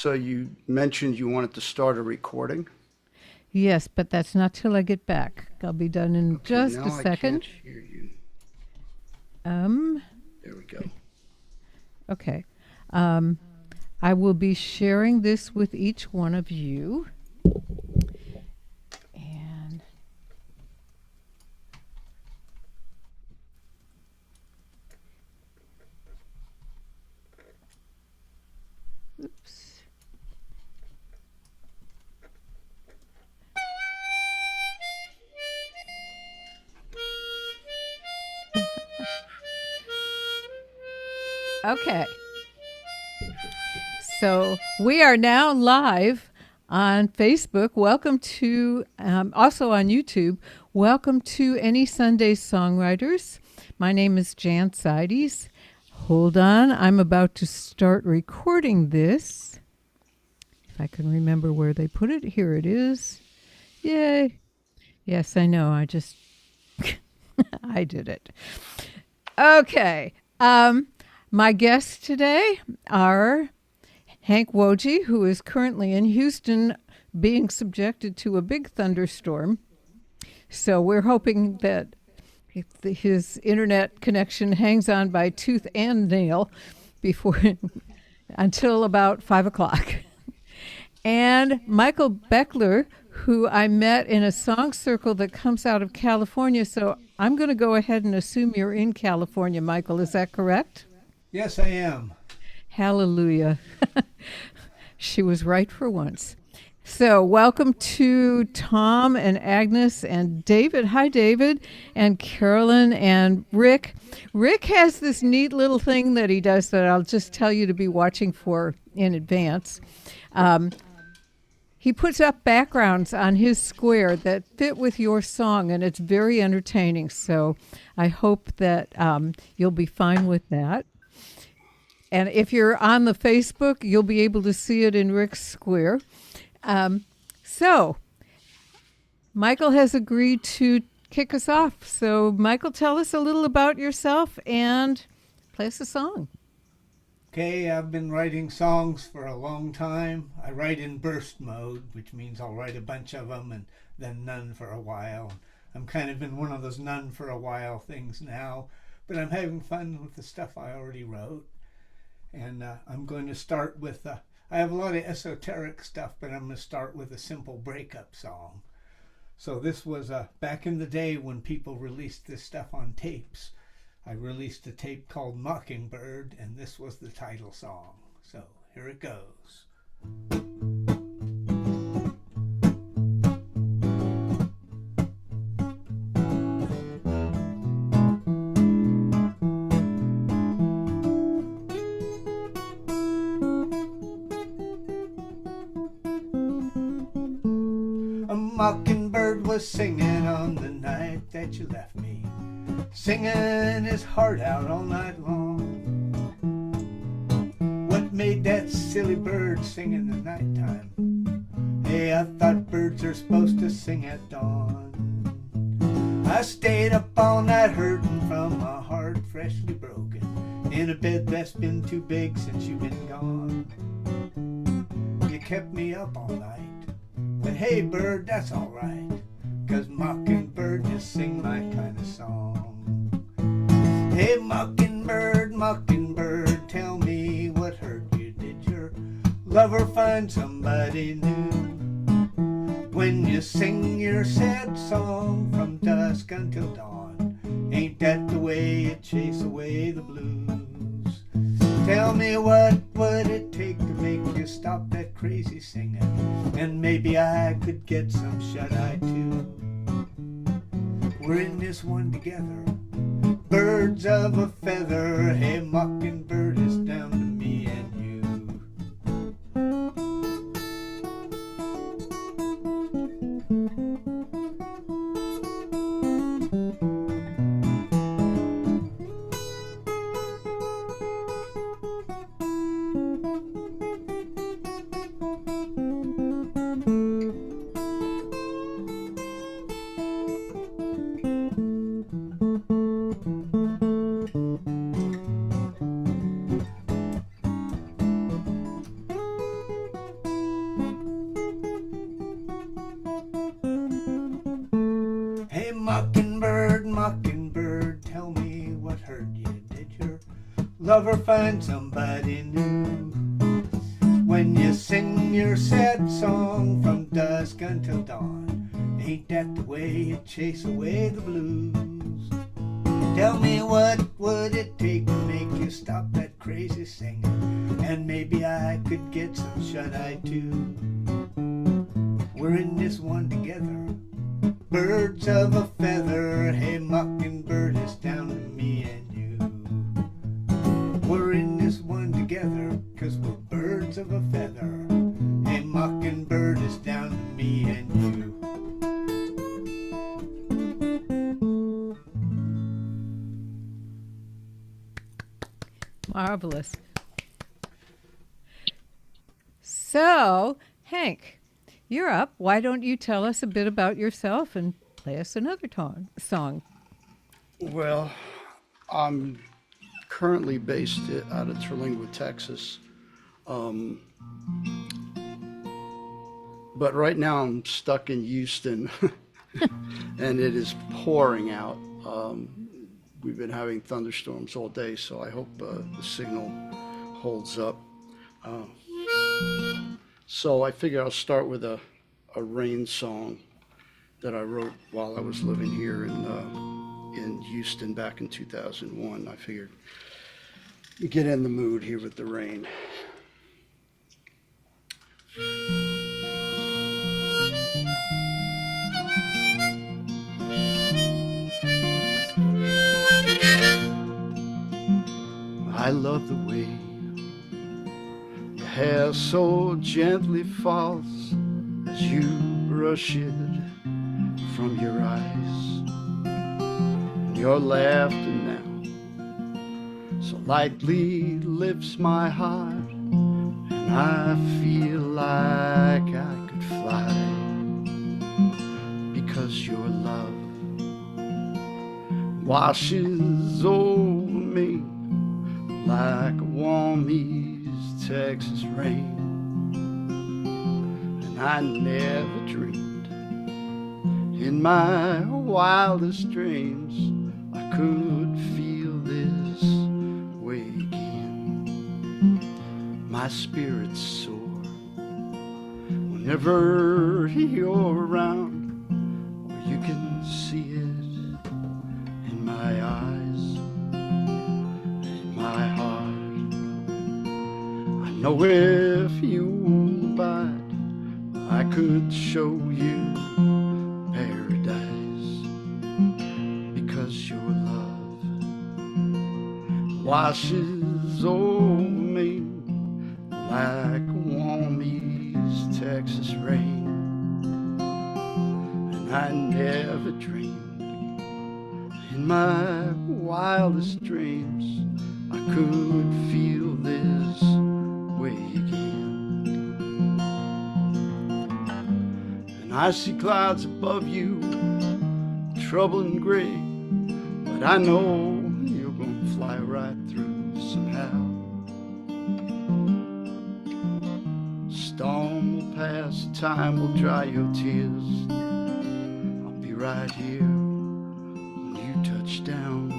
So you mentioned you wanted to start a recording. Yes, but that's not till I get back. I'll be done in Okay, just a now I can't second. hear you. Um, There we go. okay. Um, I will be sharing this with each one of you. And oops. Okay. So we are now live on Facebook. Welcome to, also on YouTube. Welcome to Any Sunday Songwriters. My name is Jan Seides. Hold on, I'm about to start recording this. If I can remember where they put it, here it is. Yay. Yes, I know. I did it. Okay. My guests today are Hank Wojcik, who is currently in Houston being subjected to a big thunderstorm. So we're hoping that his internet connection hangs on by tooth and nail before until about 5 o'clock. And Michael Beckler, who I met in a song circle that comes out of California. So I'm going to go ahead and assume you're in California, Michael. Is that correct? Yes, I am. Hallelujah. She was right for once. So, welcome to Tom and Agnes and David. Hi, David, and Carolyn and Rick. Rick has this neat little thing that he does that I'll just tell you to be watching for in advance. He puts up backgrounds on his square that fit with your song, and it's very entertaining. So, I hope that you'll be fine with that. And if you're on the Facebook, you'll be able to see it in Rick's Square. So, Michael has agreed to kick us off. So, Michael, tell us a little about yourself and play us a song. Okay, I've been writing songs for a long time. I write in burst mode, which means I'll write a bunch of them and then none for a while. I'm kind of in one of those none for a while things now, but I'm having fun with the stuff I already wrote. And I'm going to start with, I have a lot of esoteric stuff, but I'm going to start with a simple breakup song. So this was back in the day when people released this stuff on tapes. I released a tape called Mockingbird, and this was the title song. So here it goes. Mockingbird was singing on the night that you left me, singing his heart out all night long. What made that silly bird sing in the nighttime? Hey, I thought birds are supposed to sing at dawn. I stayed up all night hurting from a heart freshly broken, in a bed that's been too big since you've been gone. You kept me up all night. But hey, bird, that's all right, 'cause Mockingbird just sing my kind of song. Hey, Mockingbird, Mockingbird, tell me what hurt you. Did your lover find somebody new? When you sing your sad song from dusk until dawn, ain't that the way you chase away the blues? Tell me, what would it take to make you stop that crazy singing? And maybe I could get some shut-eye too. We're in this one together, birds of a feather. Hey, Mockingbird, is down to me and you. Mockingbird, mockingbird, tell me what hurt you. Did your lover find somebody new? When you sing your sad song from dusk until dawn, ain't that the way you chase away the blues? Tell me, what would it take to make you stop that crazy singing? And maybe I could get some shut-eye too. We're in this one together, birds of a feather. Hey, mockingbird, it's down to me and you. We're in this one together, 'cause we're birds of a feather. Hey, mockingbird, it's down to me and you. Marvelous. So, Hank, you're up. Why don't you tell us a bit about yourself and play us another song? Well, I'm currently based out of Terlingua, Texas. But right now I'm stuck in Houston and it is pouring out. We've been having thunderstorms all day, so I hope the signal holds up. So I figure I'll start with a rain song that I wrote while I was living here in Houston back in 2001. I figured you get in the mood here with the rain. I love the way your hair so gently falls as you brush it from your eyes. Your laughter now so lightly lifts my heart, and I feel like I could fly, because your love washes over me like a warm East Texas rain. And I never dreamed in my wildest dreams I could feel this way again. My spirit's soar whenever you're around, or you can see it in my eyes, in my heart. I know if you abide, I could show you paradise, because your love washes over me like warm East Texas rain. And I never dreamed in my wildest dreams I could feel this way again. And I see clouds above you, trouble and gray, but I know you're gonna fly right through somehow. Storm will pass, time will dry your tears. I'll be right here when you touch down.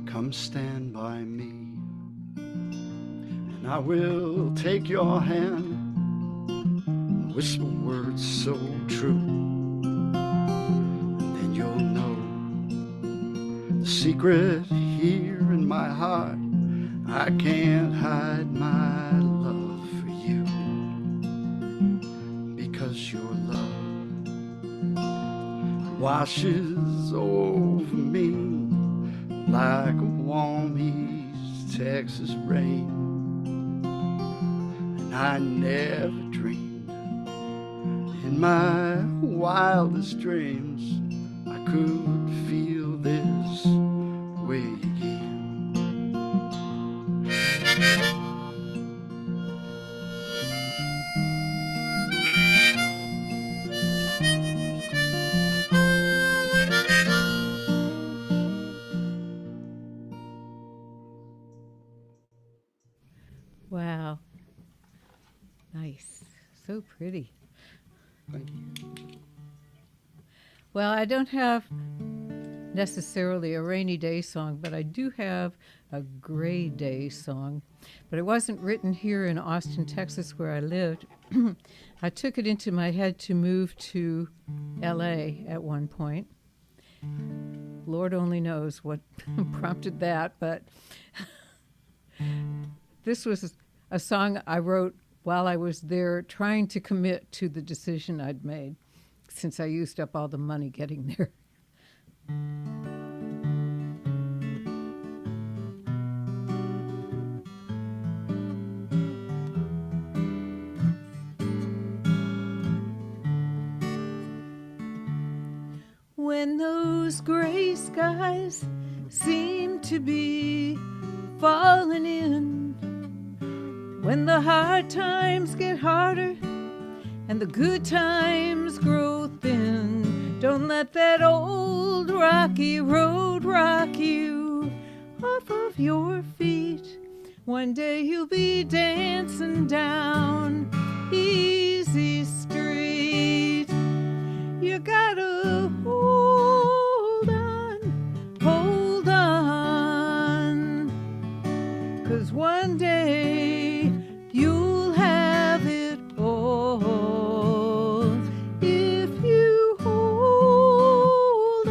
Come stand by me, and I will take your hand, whisper words so true, and then you'll know the secret here in my heart. I can't hide my love for you, because your love washes over me like a warm East Texas rain. And I never dreamed in my wildest dreams I could feel this pretty. Thank you. Well, I don't have necessarily a rainy day song, but I do have a gray day song. But it wasn't written here in Austin, Texas, where I lived. I took it into my head to move to LA at one point. Lord only knows what prompted that, but this was a song I wrote while I was there trying to commit to the decision I'd made, since I used up all the money getting there. When those gray skies seem to be falling in, when the hard times get harder and the good times grow thin, don't let that old rocky road rock you off of your feet. One day you'll be dancing down easy street. You gotta hold on, 'cause one day you'll have it all. If you hold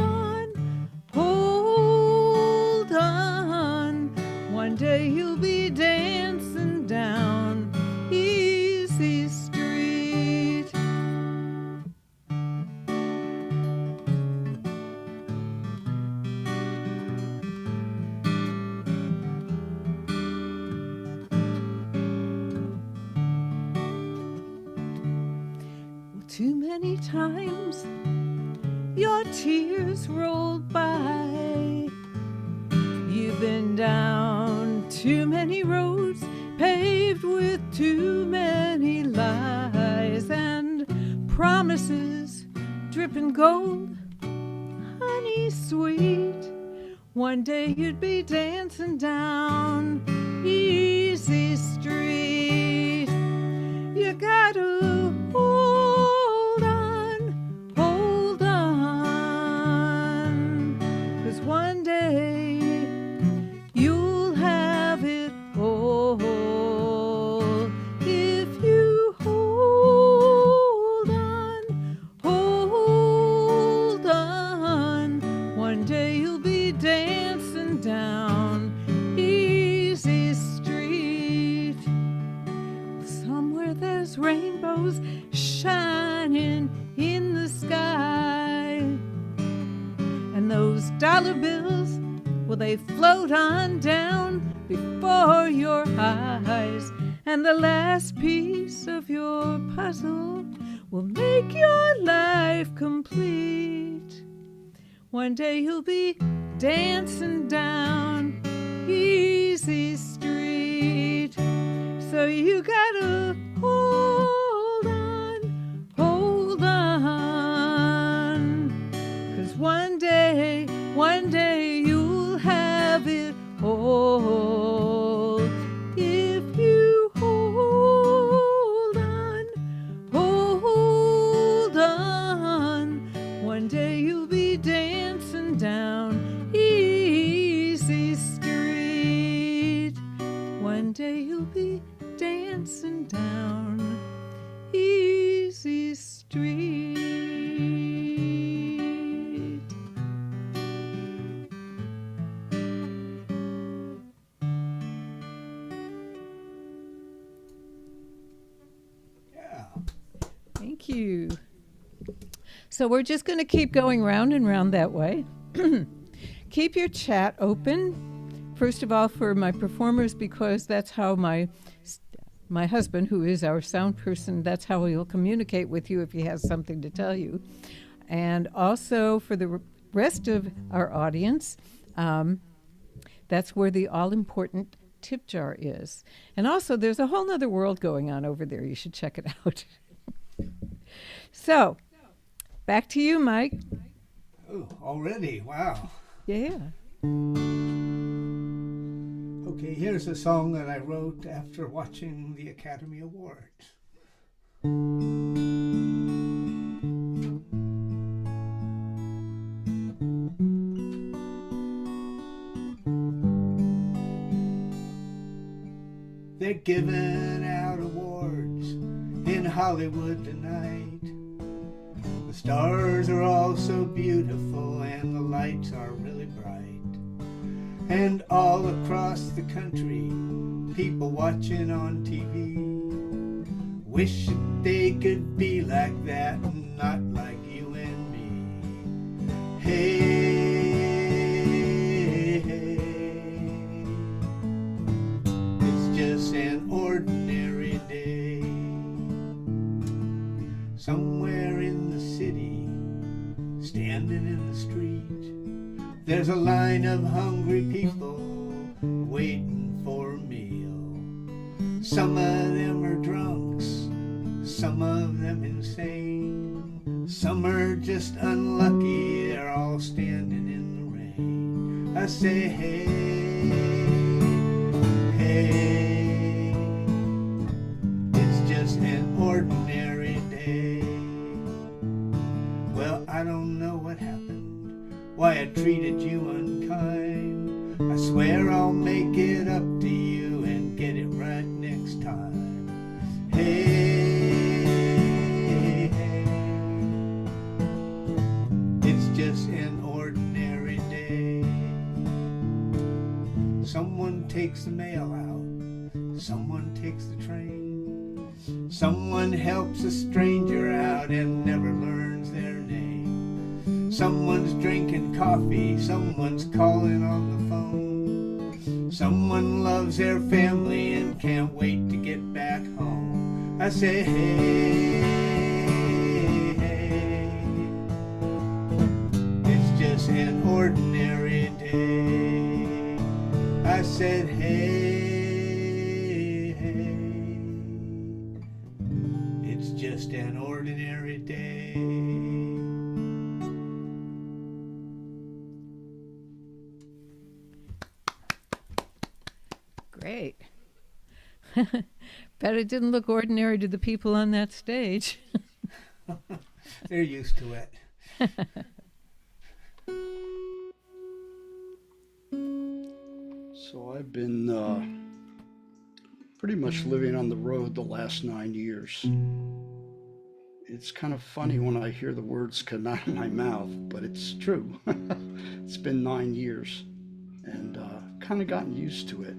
on, one day you'll be dancing down easy street. Too many times your tears rolled by. You've been down too many roads paved with too many lies and promises dripping gold, honey sweet. One day you'd be dancing down easy street. You gotta hold on, 'cause one day you'll have it all. If you hold on, one day you'll be dancing down easy street. Somewhere there's rainbows shining in the sky, and those dollar bills, well, they float on down before your eyes, and the last piece of your puzzle will make your life complete. One day you'll be dancing down easy street. So you gotta hold on, 'cause one day you'll have it all. If you hold on, one day you'll be dancing down easy street. One day you'll be dancing down easy street. Yeah. Thank you. So we're just going to keep going round and round that way. Keep your chat open. First of all, for my performers, because that's how my husband, who is our sound person, that's how he'll communicate with you if he has something to tell you. And also for the rest of our audience, that's where the all-important tip jar is. And also, there's a whole other world going on over there. You should check it out. So, back to you, Mike. Oh, already? Wow. Yeah. Okay, here's a song that I wrote after watching the Academy Awards. They're giving out awards in Hollywood tonight. The stars are all so beautiful and the lights are really bright. And all across the country, people watching on TV wish that they could be like that and not like you and me. Hey, it's just an ordinary day. Somewhere in the city, standing in the street, there's a line of hungry people waiting for a meal. Some of them are drunks, some of them insane. Some are just unlucky, they're all standing in the rain. I say, hey, hey, it's just an ordinary day. Well, I don't know what happened, why I treated you unkind. I swear I'll make it up to you and get it right next time. Hey, it's just an ordinary day. Someone takes the mail out, someone takes the train, someone helps a stranger out and never learns their name. Someone's drinking coffee, someone's calling on the phone, someone loves their family and can't wait to get back home. I say, hey, hey, it's just an ordinary day. I said, hey, hey, it's just an ordinary day. Great. Bet it didn't look ordinary to the people on that stage. They're used to it. So I've been pretty much living on the road the last 9 years. It's kind of funny when I hear the words come out of my mouth, but it's true. It's been 9 years and kind of gotten used to it.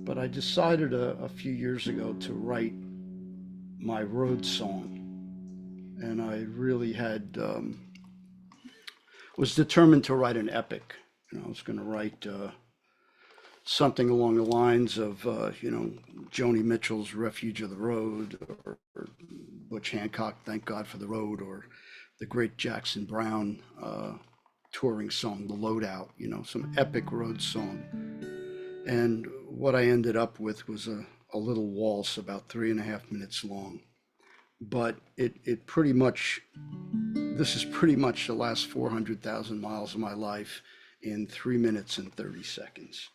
But I decided a few years ago to write my road song. And I really was determined to write an epic. I was going to write something along the lines of, Joni Mitchell's Refuge of the Road, or Butch Hancock, Thank God for the Road, or the great Jackson Browne touring song, The Loadout, some epic road song. And what I ended up with was a little waltz about 3.5 minutes long. But it pretty much, this is pretty much the last 400,000 miles of my life in 3 minutes and 30 seconds.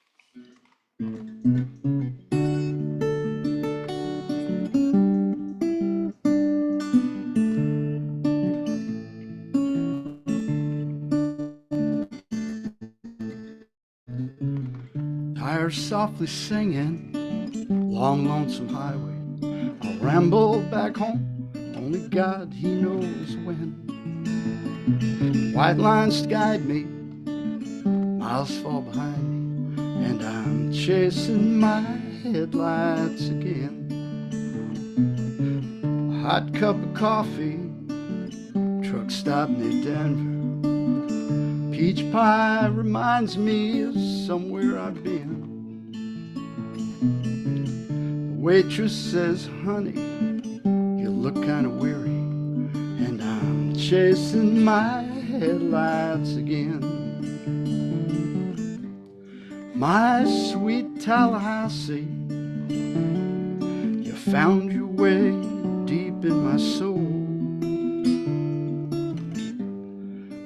Tires softly singing, long lonesome highway. I'll ramble back home, only God, He knows when. White lines guide me, miles fall behind me, and I'm chasing my headlights again. A hot cup of coffee, truck stop near Denver. Peach pie reminds me of somewhere I've been. The waitress says, honey, you look kind of weary, and I'm chasing my headlights again. My sweet Tallahassee, you found your way deep in my soul.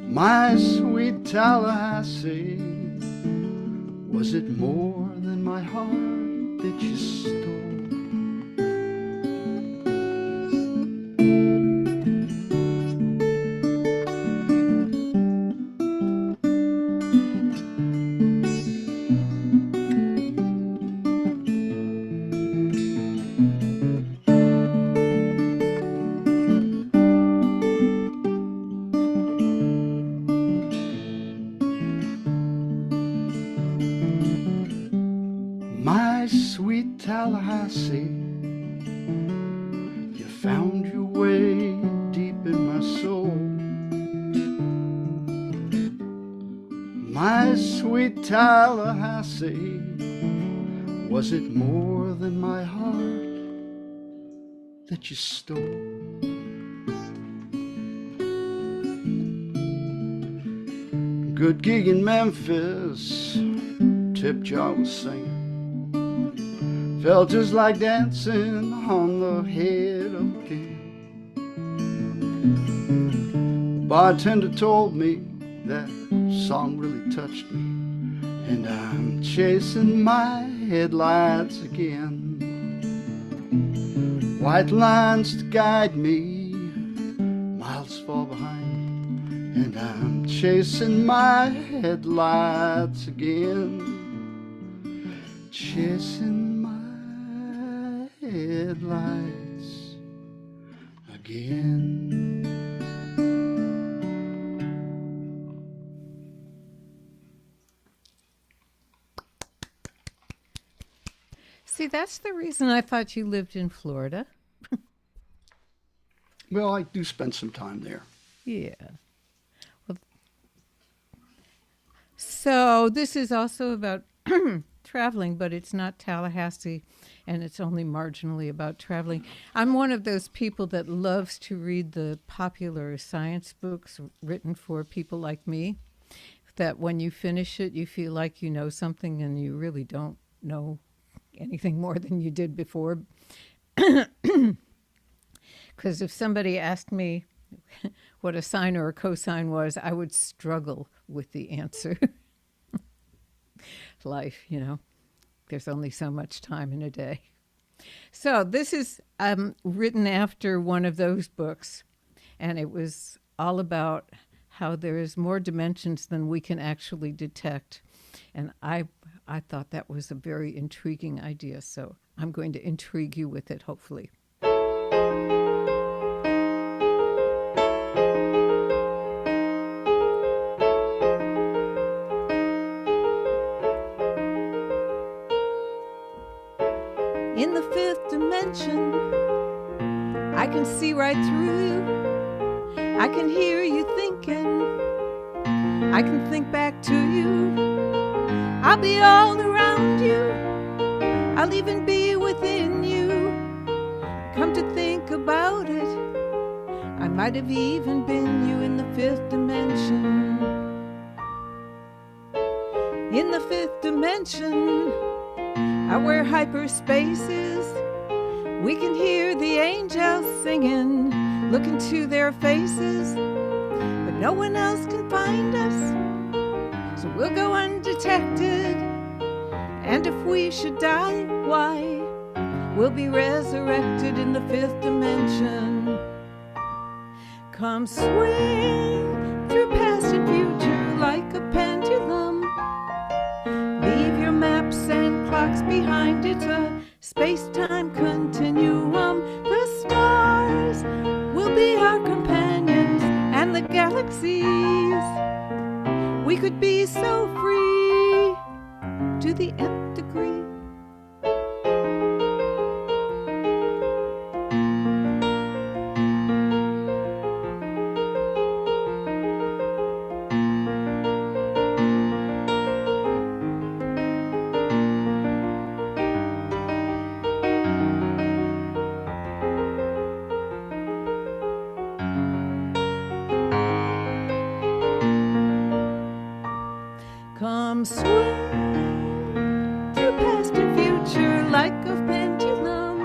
My sweet Tallahassee, was it more than my heart that you stole? see. You found your way deep in my soul. My sweet Tallahassee, was it more than my heart that you stole? Good gig in Memphis, tip jar was singing. Felt just like dancing on the head of a king. The bartender told me that song really touched me, and I'm chasing my headlights again. White lines to guide me, miles far behind, and I'm chasing my headlights again. Chasing my headlights again. See, that's the reason I thought you lived in Florida. Well, I do spend some time there. Yeah. Well, so this is also about traveling, but it's not Tallahassee, and it's only marginally about traveling. I'm one of those people that loves to read the popular science books written for people like me, that when you finish it, you feel like you know something and you really don't know anything more than you did before. Because if somebody asked me what a sine or a cosine was, I would struggle with the answer. Life, you know, there's only so much time in a day. So this is written after one of those books, and it was all about how there is more dimensions than we can actually detect. And I thought that was a very intriguing idea, so I'm going to intrigue you with it, hopefully. In the fifth dimension, I can see right through you. I can hear you thinking. I can think back to you. I'll be all around you. I'll even be within you. Come to think about it, I might have even been you in the fifth dimension. In the fifth dimension, I wear hyperspaces. We can hear the angels singing, look into their faces, but no one else can find us, so we'll go undetected. And if we should die, why, we'll be resurrected in the fifth dimension. Come swing through past and future like a pendulum. Leave your maps and clocks behind, it's a space-time continuum. The stars will be our companions, and the galaxies. We could be so free to the nth degree. Come swing through past and future like a pendulum.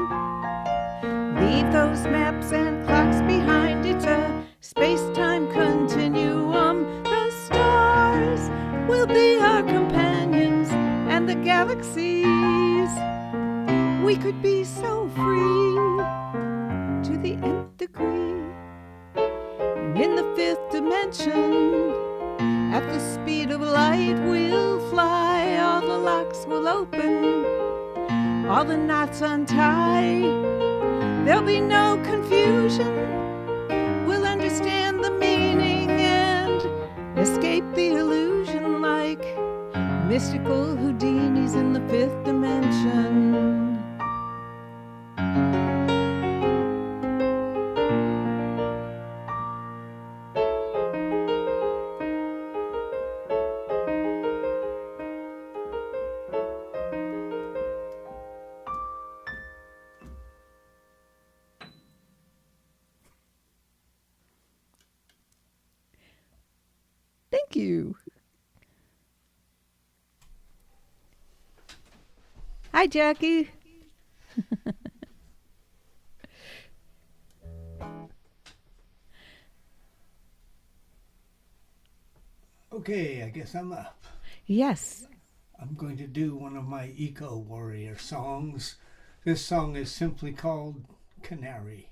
Leave those maps and clocks behind, it's a space-time continuum. The stars will be our companions, and the galaxies. We could be so free to the nth degree. And in the fifth dimension, at the speed of light we'll fly, all the locks will open, all the knots untie. There'll be no confusion, we'll understand the meaning and escape the illusion like mystical Houdinis in the fifth dimension. Thank you. Hi, Jackie. Okay, I guess I'm up. Yes. I'm going to do one of my eco warrior songs. This song is simply called Canary.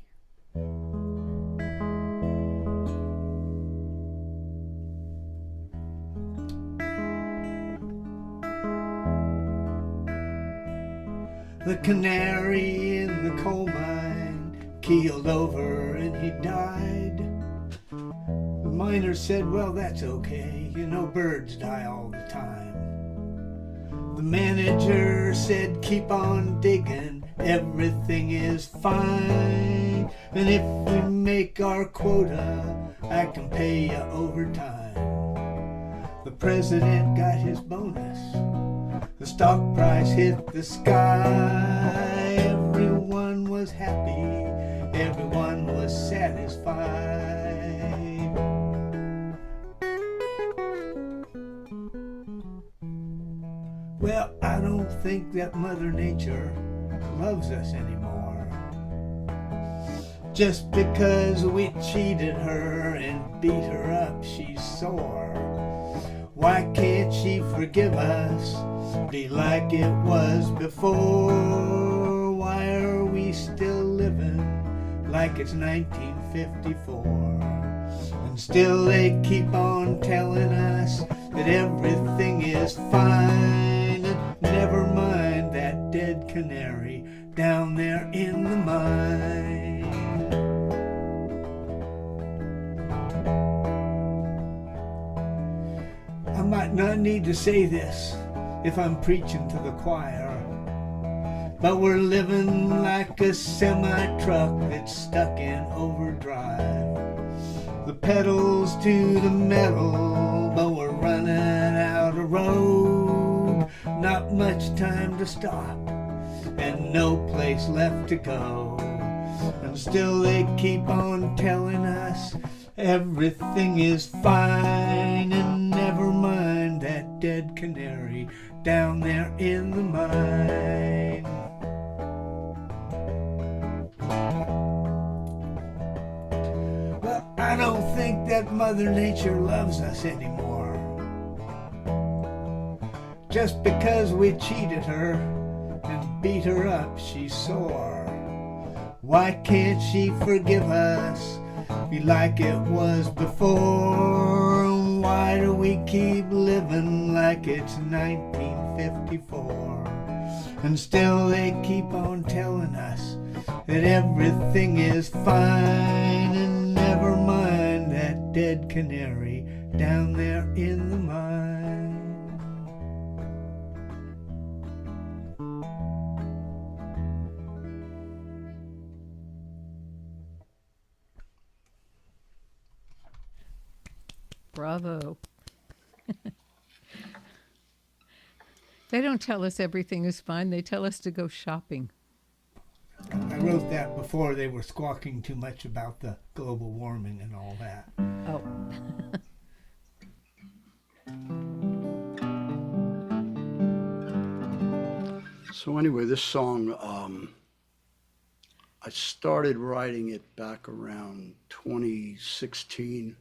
The canary in the coal mine keeled over and he died. The miner said, well, that's okay. You know, birds die all the time. The manager said, keep on digging. Everything is fine. And if we make our quota, I can pay you overtime. The president got his bonus. The stock price hit the sky. Everyone was happy. Everyone was satisfied. Well, I don't think that Mother Nature loves us anymore. Just because we cheated her and beat her up, she's sore. Why can't she forgive us? Be like it was before. Why are we still living like it's 1954? And still they keep on telling us that everything is fine. And never mind that dead canary down there in the mine. I might not need to say this if I'm preaching to the choir, but we're living like a semi-truck that's stuck in overdrive. The pedals to the metal, but we're running out of road. Not much time to stop, and no place left to go. And still they keep on telling us everything is fine, and never mind that dead canary down there in the mine. Well, I don't think that Mother Nature loves us anymore. Just because we cheated her and beat her up, she's sore. Why can't she forgive us? Be like it was before. Why do we keep living like it's 1954? And still they keep on telling us that everything is fine, and never mind that dead canary down there in the mine. Bravo. They don't tell us everything is fine. They tell us to go shopping. I wrote that before they were squawking too much about the global warming and all that. Oh. So anyway, this song, I started writing it back around 2016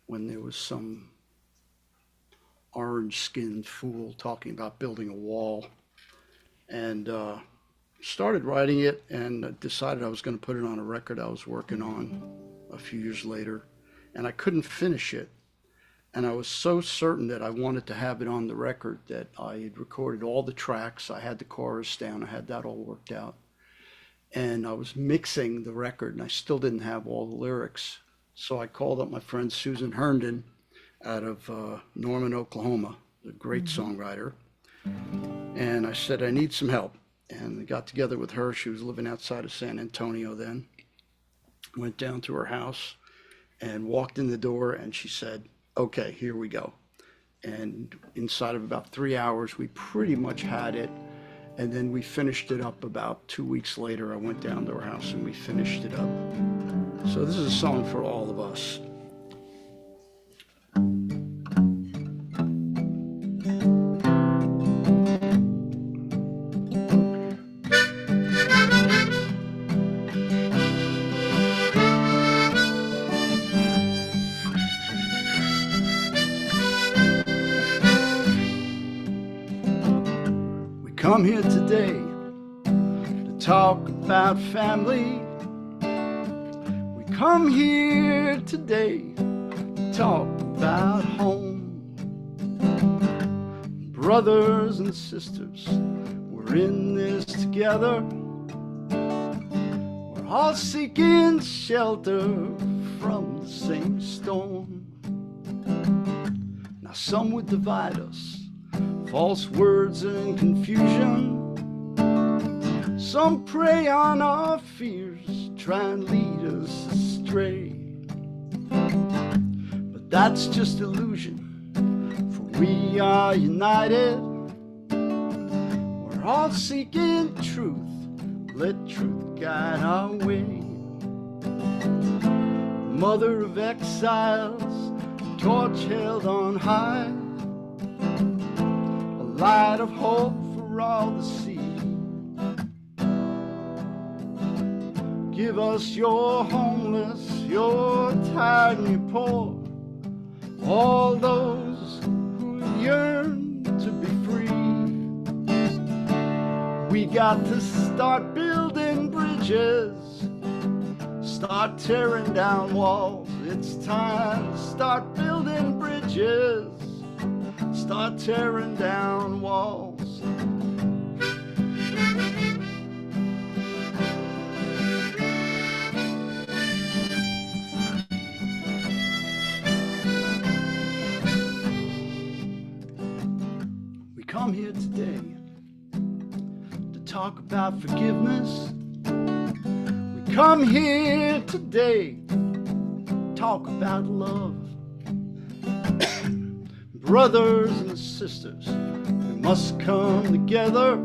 when there was some orange-skinned fool talking about building a wall. And started writing it and decided I was going to put it on a record I was working on a few years later. And I couldn't finish it. And I was so certain that I wanted to have it on the record that I had recorded all the tracks. I had the chorus down. I had that all worked out. And I was mixing the record, and I still didn't have all the lyrics. So I called up my friend Susan Herndon out of Norman, Oklahoma, a great songwriter. And I said, I need some help. And I got together with her. She was living outside of San Antonio then. Went down to her house and walked in the door, and she said, okay, here we go. And inside of about 3 hours, we pretty much had it. And then we finished it up about 2 weeks later. I went down to her house and we finished it up. So this is a song for all of us. come here today to talk about family. We come here today to talk about home. Brothers and sisters, we're in this together. We're all seeking shelter from the same storm. Now some would divide us, false words and confusion. Some prey on our fears, try and lead us astray. But that's just illusion, for we are united. We're all seeking truth, let truth guide our way. Mother of exiles, torch held on high, a light of hope for all to see. Give us your homeless, your tired and your poor, all those who yearn to be free. We got to start building bridges, start tearing down walls. It's time to start building bridges, start tearing down walls. We come here today to talk about forgiveness. We come here today to talk about love. Brothers and sisters, we must come together.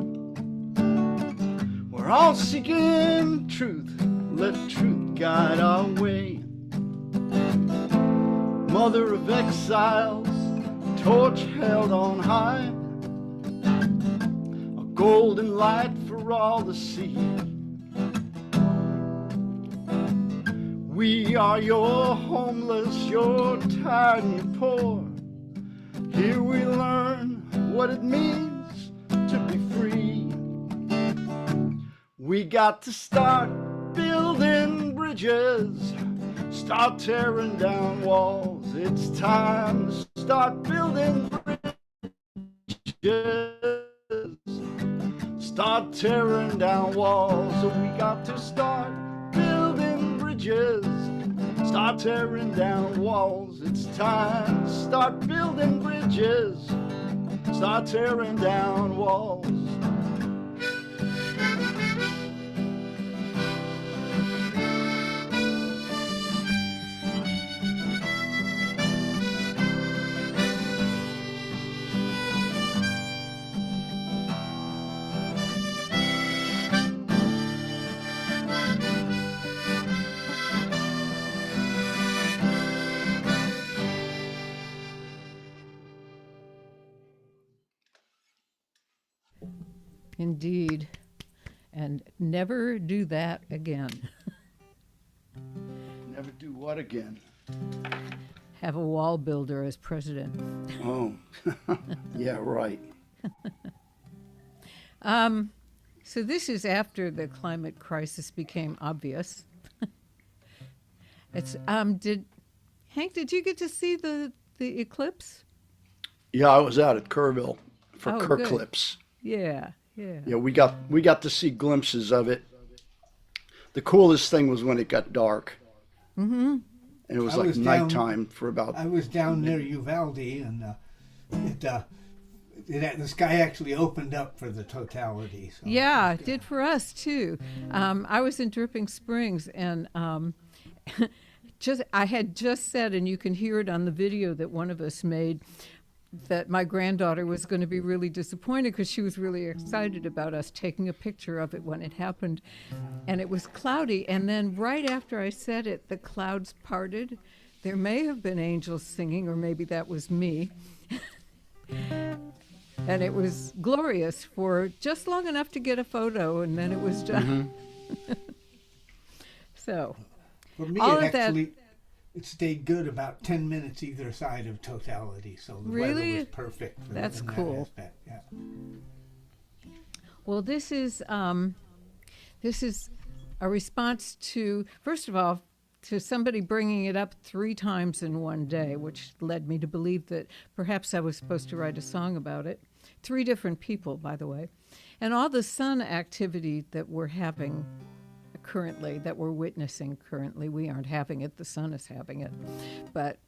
We're all seeking truth, let truth guide our way. Mother of exiles, torch held on high, a golden light for all to see. We are your homeless, your tired and your poor. Here we learn what it means to be free. We got to start building bridges, start tearing down walls. It's time to start building bridges, start tearing down walls. So we got to start building bridges, start tearing down walls. It's time to start building bridges, start tearing down walls. Indeed. And never do that again. Never do what again? Have a wall builder as president. Oh, yeah, right. So this is after the climate crisis became obvious. It's Hank, did you get to see the eclipse? Yeah, I was out at Kerrville for Oh, good. Kirklips. Yeah. Yeah, we got to see glimpses of it. The coolest thing was when it got dark. Mm-hmm. And it was I like was down- nighttime for about. I was down near Uvalde, and the sky actually opened up for the totality. So Yeah, it did for us too. I was in Dripping Springs, and I had just said, and you can hear it on the video that one of us made, that my granddaughter was going to be really disappointed because she was really excited about us taking a picture of it when it happened. And it was cloudy, and then right after I said it, the clouds parted. There may have been angels singing, or maybe that was me. And it was glorious for just long enough to get a photo, and then it was done. Mm-hmm. So, for me, all it of that- actually it stayed good about 10 minutes either side of totality. So the Really? weather was perfect. That's in that cool. aspect, yeah. Well, this is a response to, first of all, to somebody bringing it up 3 times in one day, which led me to believe that perhaps I was supposed to write a song about it. 3 different people, by the way. And all the sun activity that we're having currently, that we're witnessing currently. We aren't having it, the sun is having it. But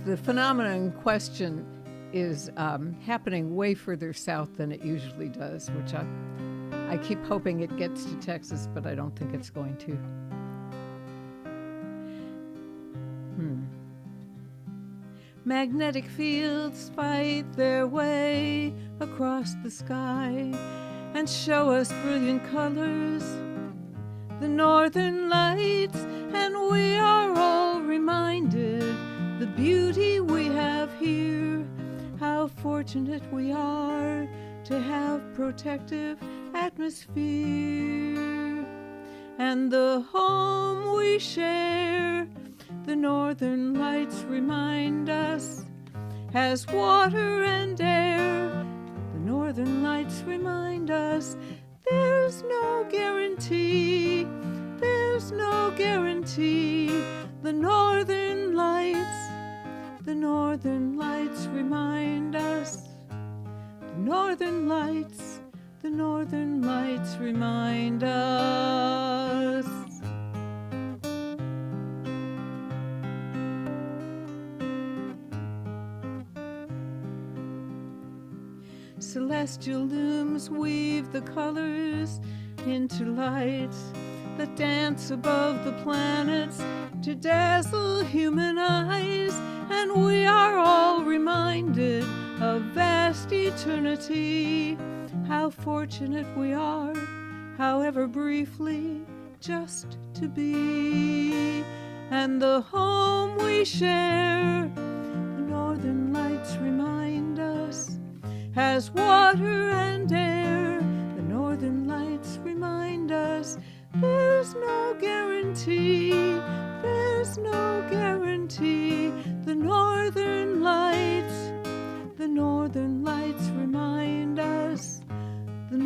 the phenomenon in question is happening way further south than it usually does, which I keep hoping it gets to Texas, but I don't think it's going to. Magnetic fields fight their way across the sky and show us brilliant colors, the northern lights, and we are all reminded the beauty we have here, how fortunate we are to have protective atmosphere, and the home we share, the northern lights remind us, has water and air. The northern lights remind us there's no guarantee, there's no guarantee. The northern lights remind us, the northern lights remind us. Celestial looms weave the colors into lights that dance above the planets to dazzle human eyes, and we are all reminded of vast eternity, how fortunate we are, however briefly, just to be, and the home we share, the northern lights remind us, has water and air. The northern lights remind us there's no guarantee, there's no guarantee. The northern lights remind us, the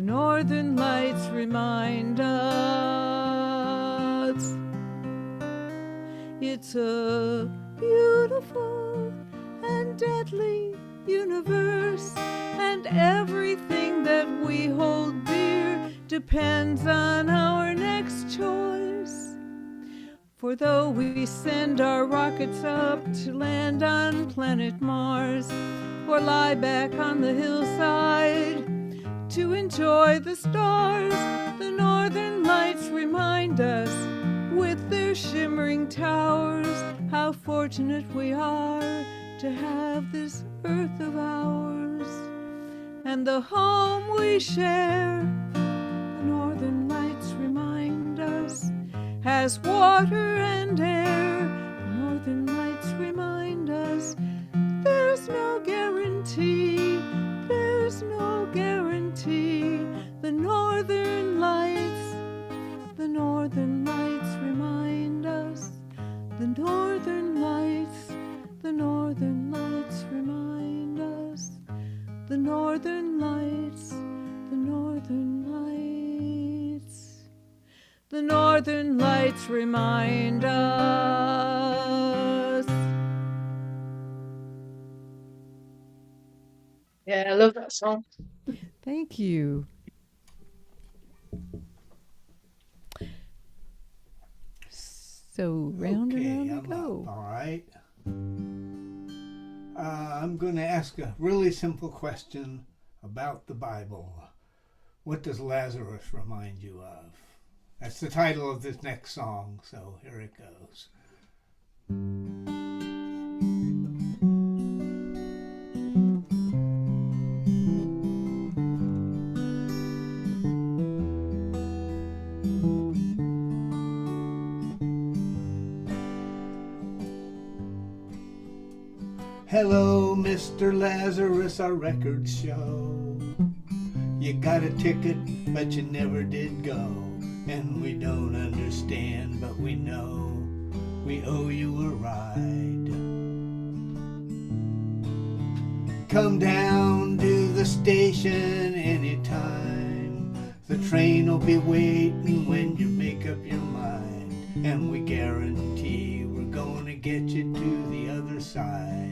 northern lights remind us. It's a beautiful and deadly universe, and everything that we hold dear depends on our next choice. For though we send our rockets up to land on planet Mars, or lie back on the hillside to enjoy the stars, the northern lights remind us with their shimmering towers how fortunate we are to have this earth of ours, and the home we share, the northern lights remind us, has water and air. The northern lights remind us there's no guarantee, there's no guarantee. The northern lights remind us, the northern lights remind us, the northern lights remind us. Yeah, I love that song. Thank you. So round and round we I'm go. up, all right. I'm going to ask a really simple question about the Bible. What does Lazarus remind you of? That's the title of this next song, so here it goes. Hello, Mr. Lazarus, our records show you got a ticket, but you never did go. and we don't understand, but we know we owe you a ride. Come down to the station anytime. The train will be waiting when you make up your mind, and we guarantee we're going to get you to the other side.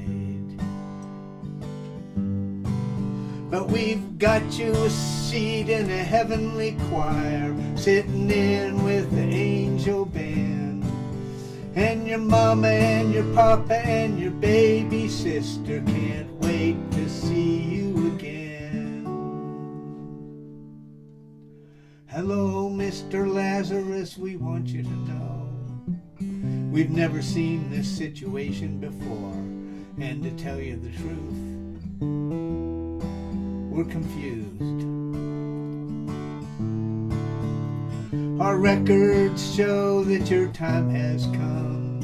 But we've got you a seat in a heavenly choir, sitting in with the angel band. And your mama and your papa and your baby sister can't wait to see you again. Hello, Mr. Lazarus, we want you to know we've never seen this situation before, and to tell you the truth, we're confused. Our records show that your time has come.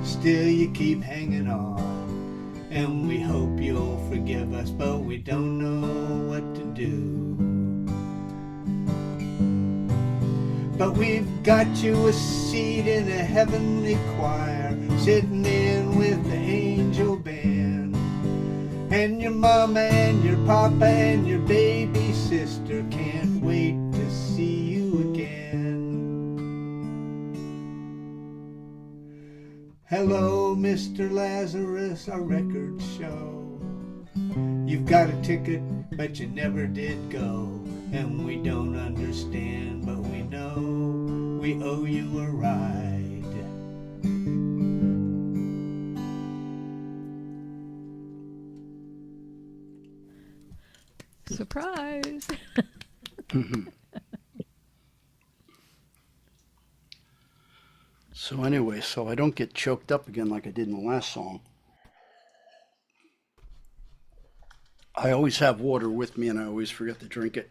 Still you keep hanging on, and we hope you'll forgive us, but we don't know what to do. But we've got you a seat in a heavenly choir, sitting in with the angel band. And your mama and your papa and your baby sister can't wait to see you again. Hello, Mr. Lazarus, our records show you've got a ticket, but you never did go. And we don't understand, but we know we owe you a ride. Surprise. So anyway, so I don't get choked up again like I did in the last song, I always have water with me and I always forget to drink it.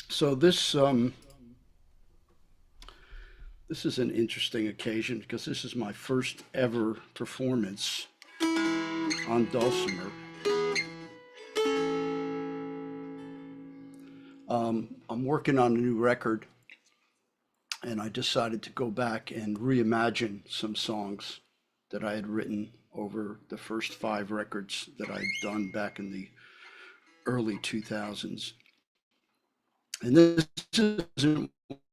So this is an interesting occasion because this is my first ever performance on dulcimer. I'm working on a new record, and I decided to go back and reimagine some songs that I had written over the first 5 records that I'd done back in the early 2000s. And this isn't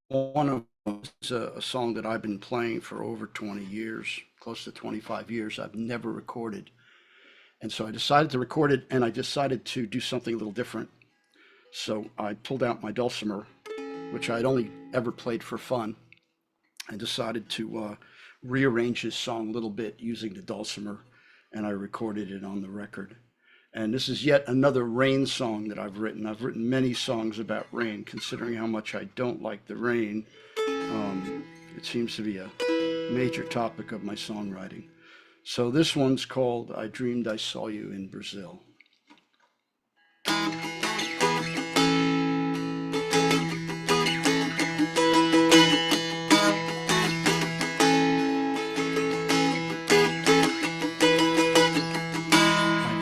one of them. It's a song that I've been playing for over 20 years, close to 25 years. I've never recorded. And so I decided to record it, and I decided to do something a little different. So I pulled out my dulcimer, which I'd only ever played for fun, and decided to rearrange this song a little bit using the dulcimer, and I recorded it on the record. And this is yet another rain song that I've written. I've written many songs about rain, considering how much I don't like the rain. It seems to be a major topic of my songwriting. So this one's called I Dreamed I Saw You in Brazil.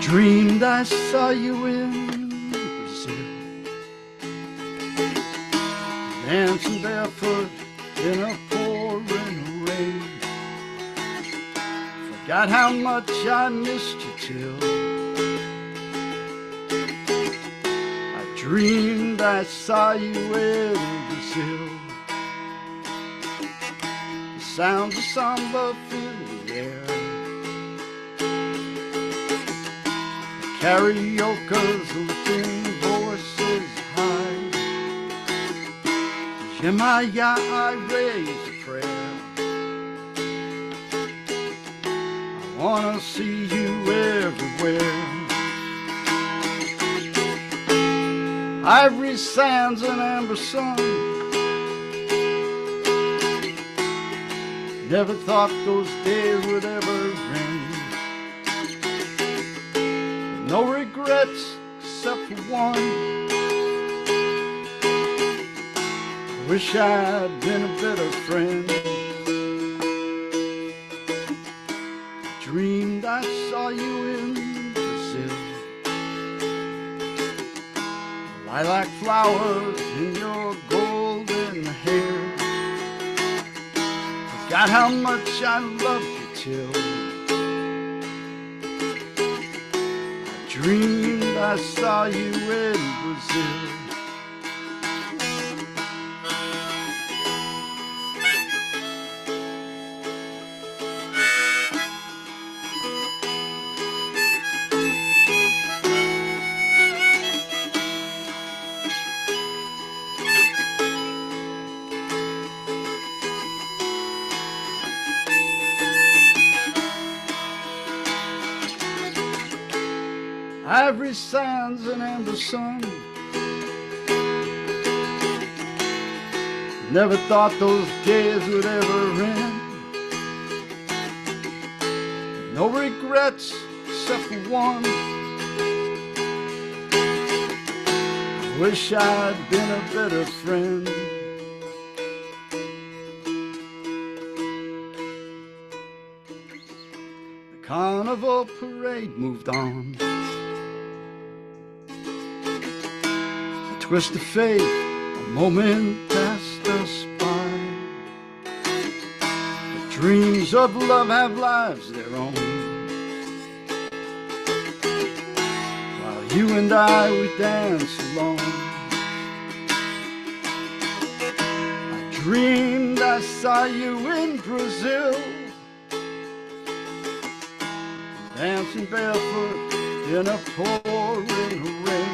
Dreamed I saw you in Brazil, dancing barefoot in a pouring rain. Forgot how much I missed you till I dreamed I saw you in Brazil. The sounds of samba fill the air, carioca's lifting voices high. Shemaya, I raise a prayer. I wanna see you everywhere. Ivory sands and amber sun. Never thought those days would ever end. No regrets except for one. I wish I'd been a better friend. I dreamed I saw you in Brazil. lilac flowers in your golden hair. Forgot how much I loved you till I dreamed I saw you in Brazil. Ivory sands and amber sun. Never thought those days would ever end. No regrets except for one. I wish I'd been a better friend. The carnival parade moved on. Twist of fate, a moment passed us by. The dreams of love have lives their own, while you and I, we dance alone. I dreamed I saw you in Brazil, dancing barefoot in a pouring rain.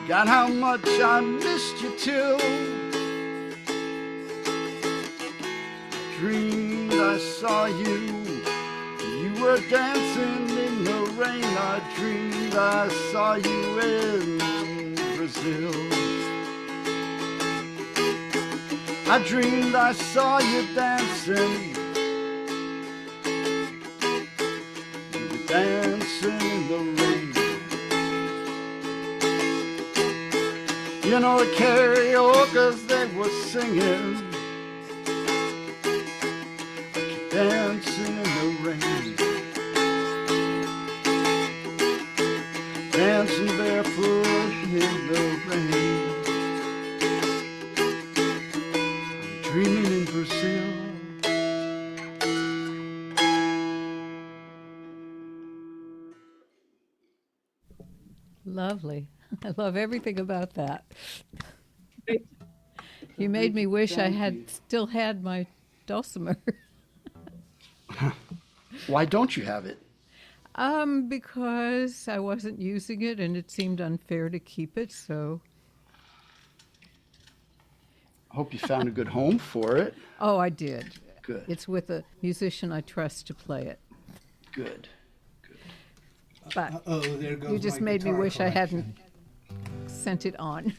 Forgot how much I missed you till I dreamed I saw you. You were dancing in the rain. I dreamed I saw you in Brazil. I dreamed I saw you dancing. You were dancing in the rain. You know the karaoke's they were singing, like you're dancing in the rain, dancing barefoot in the rain. I'm dreaming in Brazil. Lovely. I love everything about that. You made me wish I had still had my dulcimer. Why don't you have it? Because I wasn't using it and it seemed unfair to keep it, so. I hope you found a good home for it. Oh, I did. Good. It's with a musician I trust to play it. Good. But Oh, there goes you just my made me guitar wish I collection. hadn't sent it on.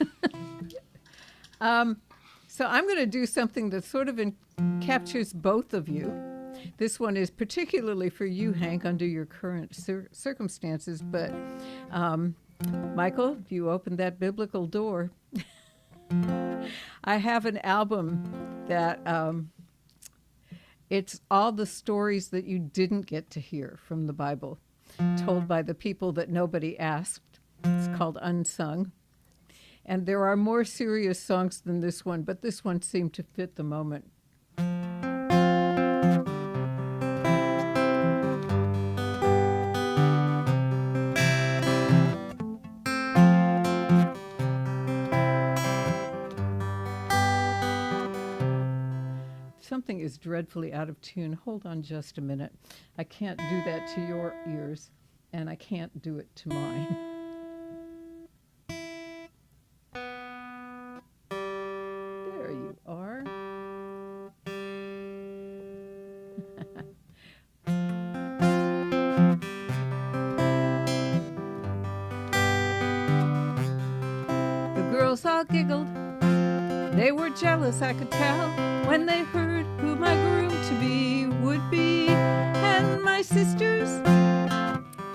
So I'm going to do something that sort of captures both of you. This one is particularly for you, Hank, under your current circumstances. But Michael, if you open that biblical door, I have an album that it's all the stories that you didn't get to hear from the Bible, told by the people that nobody asked. It's called Unsung. And there are more serious songs than this one, but this one seemed to fit the moment. Something is dreadfully out of tune. Hold on just a minute. I can't do that to your ears, and I can't do it to mine. There you are. The girls all giggled. They were jealous, I could tell, when they heard who my groom-to-be would be. And my sisters,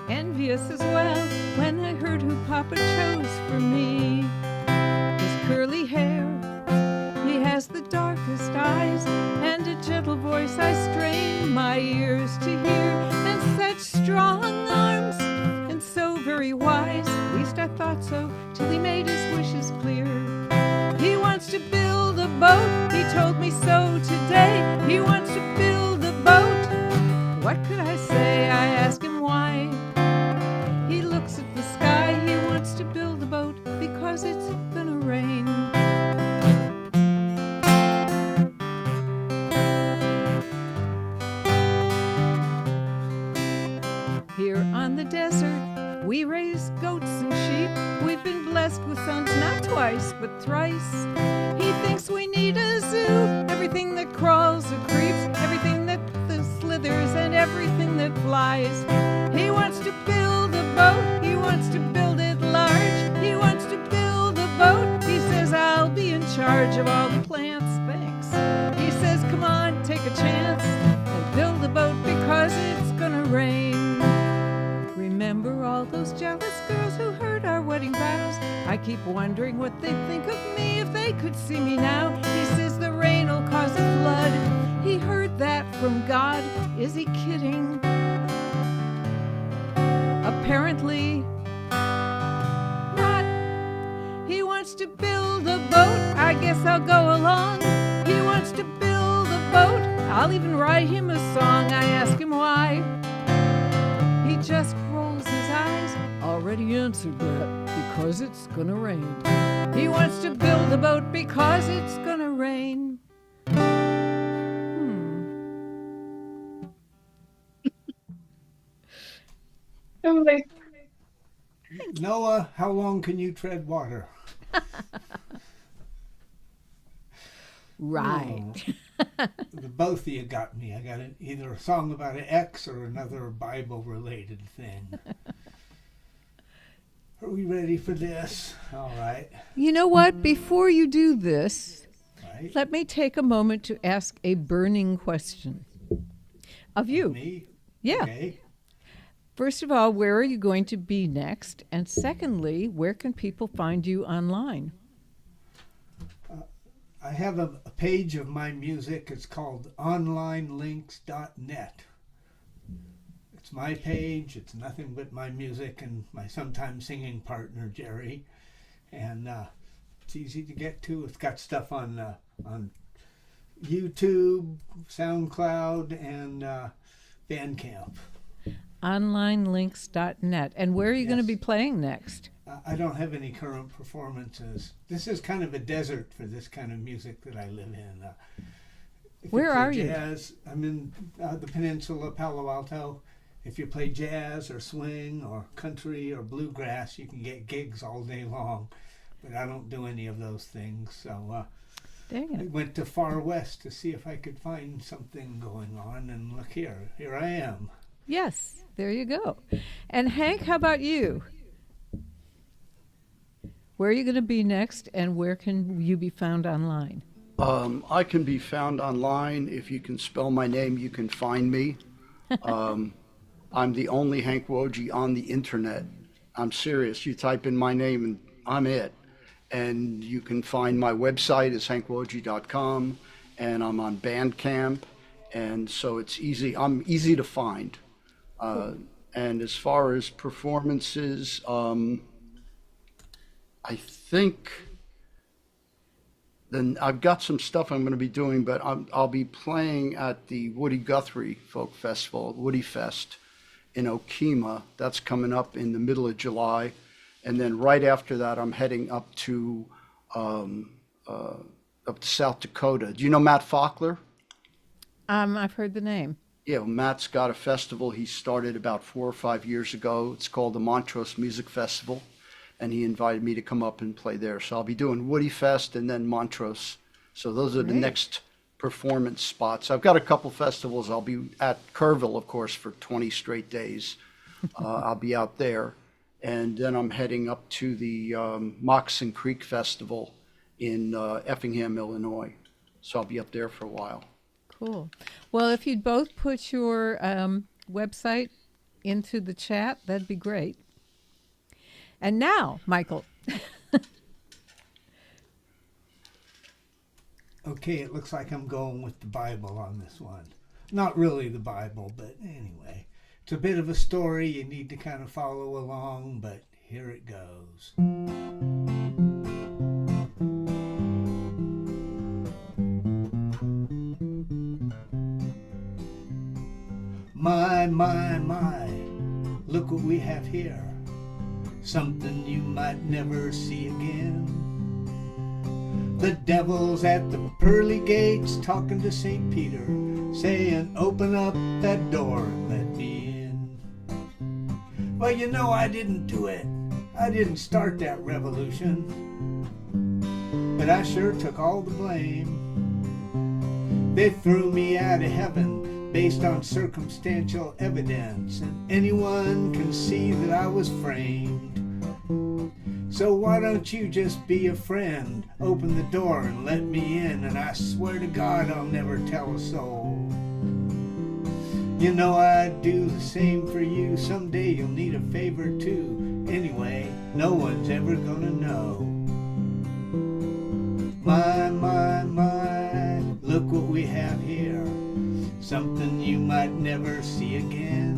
envious as well, when they heard who Papa chose for me. His curly hair, he has the darkest eyes, and a gentle voice I strain my ears to hear. And such strong arms, and so very wise, at least I thought so to build a boat. He told me so today. He wants to build a boat. What could I say? I asked him why. He looks at the sky. He wants to build a boat because it's gonna rain. Here on the desert, we raise goats and sheep. We've been blessed with sons not twice, but thrice. He thinks we need a zoo. Everything that crawls or creeps, everything that slithers, and everything that flies. He wants to build a boat. He wants to build it large. He wants to build a boat. He says, I'll be in charge of all the plants. Thanks. He says, come on, take a chance and build a boat because it's gonna rain. Remember all those jealous girls who heard our wedding vows? I keep wondering what they'd think of me if they could see me now. He says the rain will cause a flood. He heard that from God. Is he kidding? Apparently not. He wants to build a boat. I guess I'll go along. He wants to build a boat. I'll even write him a song. I ask him why. He just rolls his eyes. Already answered that. Because it's gonna rain. He wants to build a boat because it's gonna rain. Noah, how long can you tread water? Right. The both of you got me. I got either a song about an ex or another Bible-related thing. Are we ready for this? All right. You know what? Before you do this, Right. let me take a moment to ask a burning question of you. Me? Yeah. Okay. First of all, where are you going to be next? And secondly, where can people find you online? I have a page of my music. It's called onlinelinks.net. It's my page. It's nothing but my music and my sometimes singing partner, Jerry. And it's easy to get to. It's got stuff on YouTube, SoundCloud, and Bandcamp. Onlinelinks.net. And where are you going to Yes. be playing next? I don't have any current performances. This is kind of a desert for this kind of music that I live in. If Where play are you? Jazz, I'm in the peninsula, Palo Alto. If you play jazz or swing or country or bluegrass, you can get gigs all day long. But I don't do any of those things. So Dang I it. went to Far West to see if I could find something going on. And look here. Here I am. Yes, there you go. And Hank, how about you? Where are you going to be next, and where can you be found online? I can be found online. If you can spell my name, you can find me. I'm the only Hank Wojcik on the internet. I'm serious. You type in my name and I'm it. And you can find my website is hankwojcik.com, and I'm on Bandcamp. And so it's easy. I'm easy to find. And as far as performances, I think then I've got some stuff I'm going to be doing, but I'll be playing at the Woody Guthrie Folk Festival, Woody Fest in Okemah. That's coming up in the middle of July. And then right after that, I'm heading up to South Dakota. Do you know Matt Faulkner? I've heard the name. Yeah, well, Matt's got a festival he started about 4 or 5 years ago. It's called the Montrose Music Festival, and he invited me to come up and play there. So I'll be doing Woody Fest and then Montrose. So those are the Great. next performance spots. I've got a couple festivals. I'll be at Kerrville, of course, for 20 straight days. I'll be out there. And then I'm heading up to the Moccasin Creek Festival in Effingham, Illinois. So I'll be up there for a while. Cool. Well, if you'd both put your website into the chat, that'd be great. And now, Michael. Okay, it looks like I'm going with the Bible on this one. Not really the Bible, but anyway. It's a bit of a story. You need to kind of follow along, but here it goes. my, look what we have here. Something you might never see again. The devil's at the pearly gates talking to St. Peter, saying, open up that door and let me in. Well, you know, I didn't do it. I didn't start that revolution, but I sure took all the blame. They threw me out of heaven based on circumstantial evidence, and anyone can see that I was framed. So why don't you just be a friend, open the door and let me in, and I swear to God I'll never tell a soul. You know I'd do the same for you, someday you'll need a favor too. Anyway, no one's ever gonna know. My, look what we have here. Something you might never see again.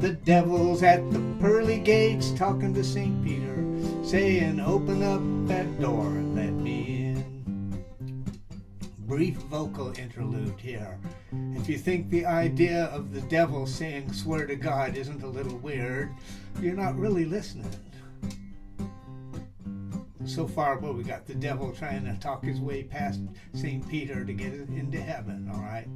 The devil's at the pearly gates talking to St. Peter, saying, open up that door and let me in. Brief vocal interlude here. If you think the idea of the devil saying swear to God isn't a little weird, you're not really listening. So far, well, we got the devil trying to talk his way past St. Peter to get into heaven, all right?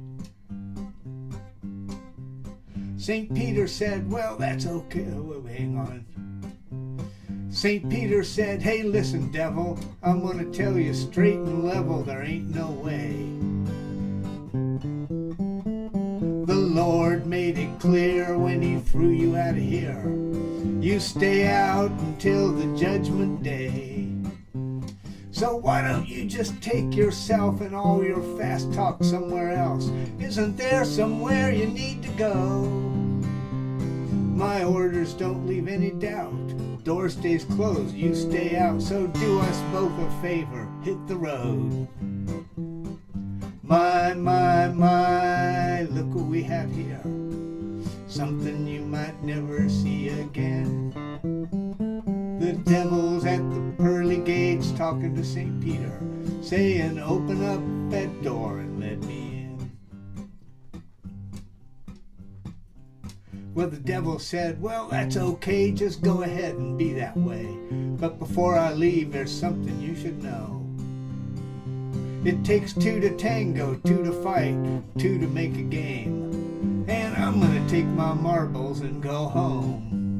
St. Peter said, well, that's okay. Oh, hang on. St. Peter said, hey, listen, devil, I'm going to tell you straight and level, there ain't no way. The Lord made it clear when he threw you out of here. You stay out until the judgment day. So why don't you just take yourself and all your fast talk somewhere else? Isn't there somewhere you need to go? My orders don't leave any doubt. Door stays closed, you stay out. So do us both a favor, hit the road. My, look what we have here. Something you might never see again. The devil's at the pearly gates talking to St. Peter, saying, open up that door and let me in. Well, the devil said, well, that's okay, just go ahead and be that way. But before I leave, there's something you should know. It takes two to tango, two to fight, two to make a game. And I'm gonna take my marbles and go home.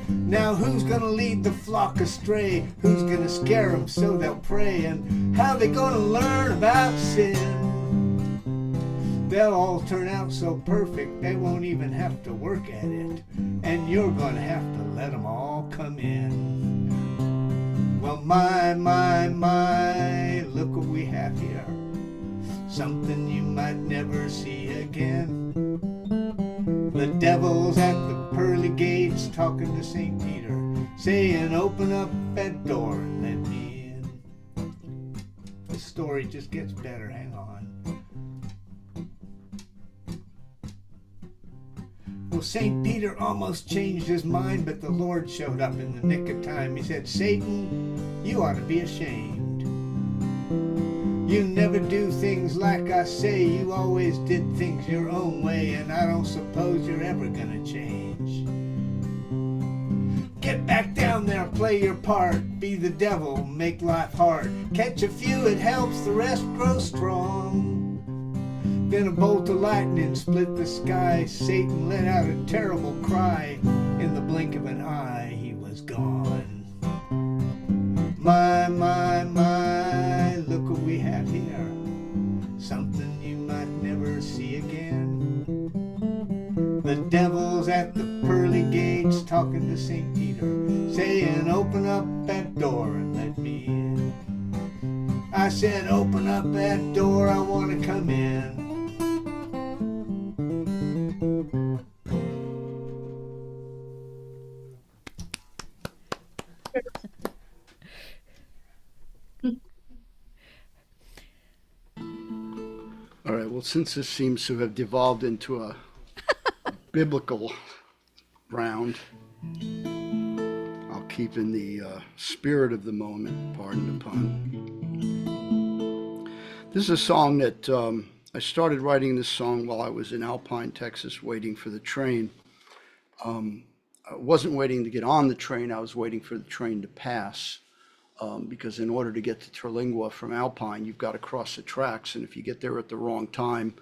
Now who's gonna lead the flock astray? Who's gonna scare them so they'll pray? And how they gonna learn about sin? They'll all turn out so perfect they won't even have to work at it. And you're gonna have to let them all come in. Well, my, look what we have here. Something you might never see again. The devil's at the pearly gates talking to St. Peter, saying, open up that door and let me in. The story just gets better, hang on. Well, St. Peter almost changed his mind, but the Lord showed up in the nick of time. He said, Satan, you ought to be ashamed. You never do things like I say. You always did things your own way, and I don't suppose you're ever gonna change. Get back down there, play your part. Be the devil, make life hard. Catch a few, it helps, the rest grow strong. Then a bolt of lightning split the sky. Satan let out a terrible cry. In the blink of an eye, he was gone. My, look what we have here. Something you might never see again. The devil's at the pearly gates talking to St. Peter, saying, open up that door and let me in. I said, open up that door, I want to come in. All right, well, since this seems to have devolved into a biblical round, I'll keep in the spirit of the moment, pardon the pun. This is a song that I started writing this song while I was in Alpine, Texas, waiting for the train. I wasn't waiting to get on the train, I was waiting for the train to pass. Because in order to get to Terlingua from Alpine, you've got to cross the tracks, and if you get there at the wrong time,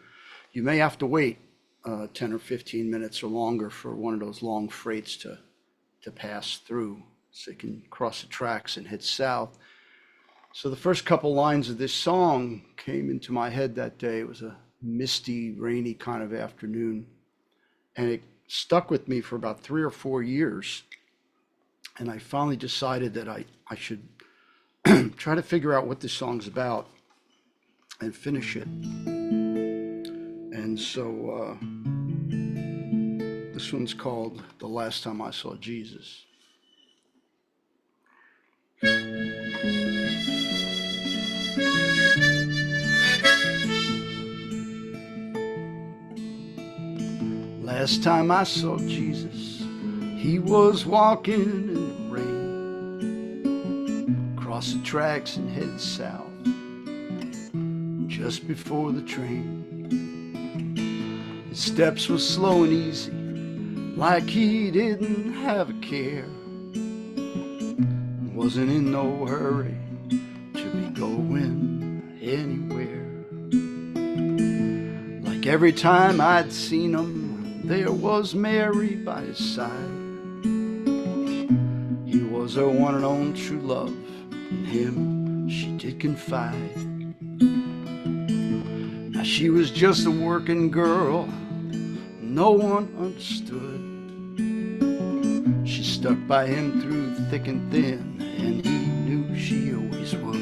you may have to wait 10 or 15 minutes or longer for one of those long freights to pass through, so you can cross the tracks and head south. So the first couple lines of this song came into my head that day. It was a misty, rainy kind of afternoon, and it stuck with me for about 3 or 4 years. And I finally decided that I should try to figure out what this song's about and finish it. And so this one's called The Last Time I Saw Jesus. Last time I saw Jesus, he was walking in the rain, across the tracks and headed south, just before the train. His steps were slow and easy, like he didn't have a care. Wasn't in no hurry to be going anywhere. Like every time I'd seen him, there was Mary by his side. He was her one and only true love. In him she did confide. Now she was just a working girl, no one understood. She stuck by him through thick and thin, and he knew she always would.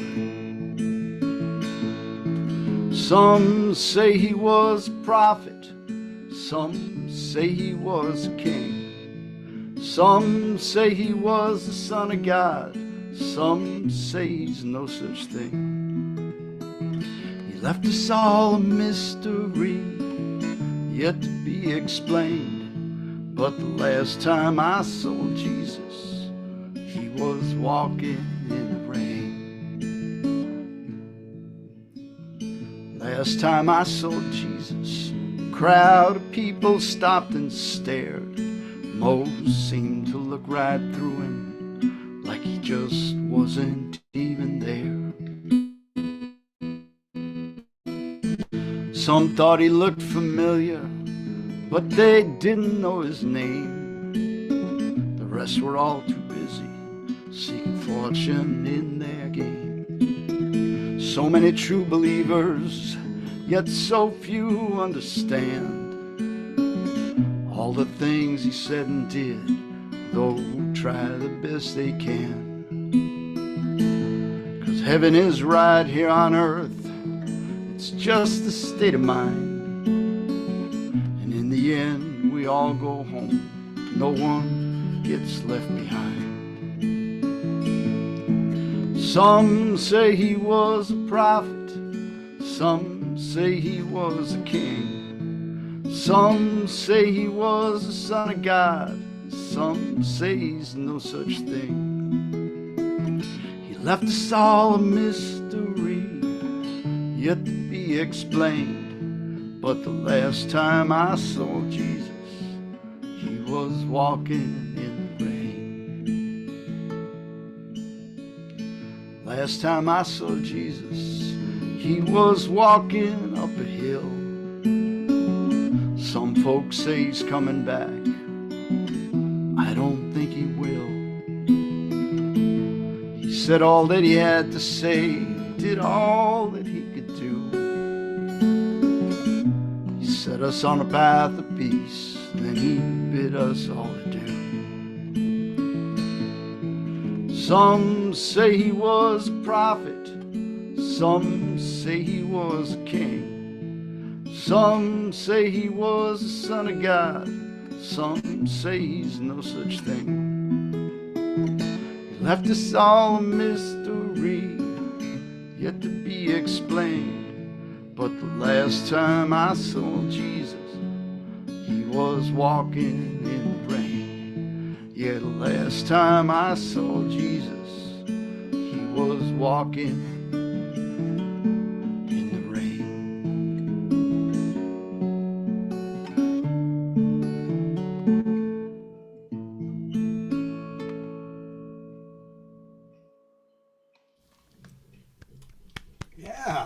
Some say he was a prophet, some say he was a king, some say he was the son of God, some say he's no such thing. He left us all a mystery, yet to be explained. But the last time I saw Jesus, he was walking in the rain. Last time I saw Jesus, a crowd of people stopped and stared. Most seemed to look right through him, like he just wasn't even there. Some thought he looked familiar, but they didn't know his name. The rest were all too busy seeking fortune in their game. So many true believers, yet so few understand all the things he said and did, though try the best they can. 'Cause heaven is right here on earth, it's just a state of mind. And in the end, we all go home, no one gets left behind. Some say he was a prophet, some say he was a king, some say he was the son of God, some say he's no such thing. He left us all a mystery, yet to be explained. But the last time I saw Jesus, he was walking in the rain. Last time I saw Jesus, he was walking up a hill. Some folks say he's coming back, I don't think he will. He said all that he had to say, did all that he could do. He set us on a path of peace, then he bid us all adieu. Some say he was a prophet, some say he was a king, some say he was the son of God, some say he's no such thing. He left us all a mystery, yet to be explained. But the last time I saw Jesus, he was walking in the rain. Yeah, the last time I saw Jesus, he was walking in the rain.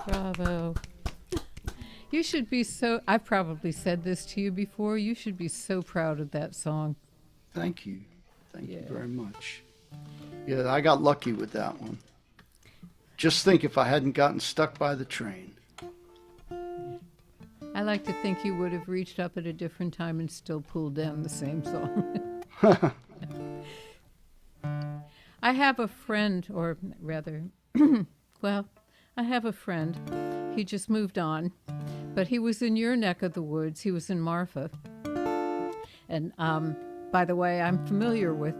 Bravo. You should be so, I've probably said this to you before, you should be so proud of that song. Thank you. Thank you Yeah. very much. Yeah, I got lucky with that one. Just think if I hadn't gotten stuck by the train. I like to think you would have reached up at a different time and still pulled down the same song. I have a friend, or rather, well, I have a friend. He just moved on, but he was in your neck of the woods. He was in Marfa. And by the way, I'm familiar with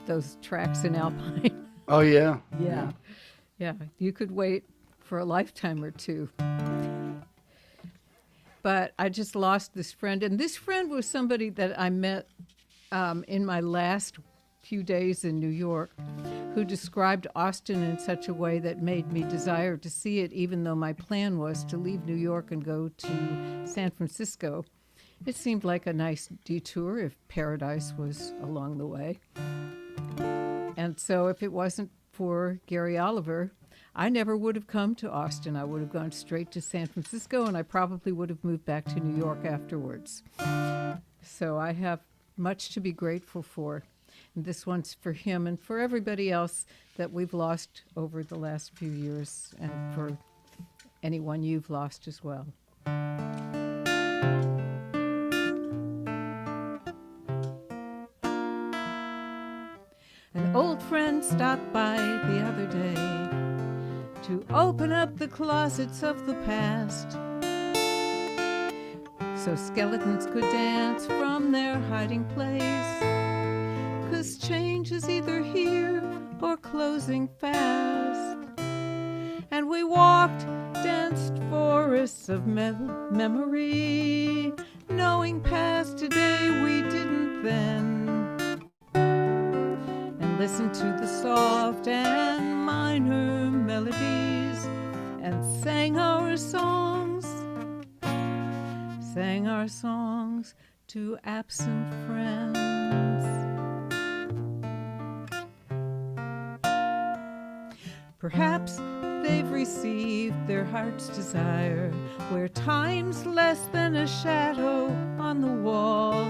those tracks in Alpine. Oh, yeah. Yeah, you could wait for a lifetime or two. But I just lost this friend. And this friend was somebody that I met in my last few days in New York, who described Austin in such a way that made me desire to see it, even though my plan was to leave New York and go to San Francisco. It seemed like a nice detour if paradise was along the way. And so if it wasn't for Gary Oliver, I never would have come to Austin. I would have gone straight to San Francisco, and I probably would have moved back to New York afterwards. So I have much to be grateful for. And this one's for him and for everybody else that we've lost over the last few years, and for anyone you've lost as well. An old friend stopped by the other day to open up the closets of the past, so skeletons could dance from their hiding place, 'cause change is either here or closing fast. And we walked dense forests of memory, knowing past today we didn't then, and listened to the soft and minor melodies, and sang our songs to absent friends. Perhaps they've received their heart's desire, where time's less than a shadow on the wall.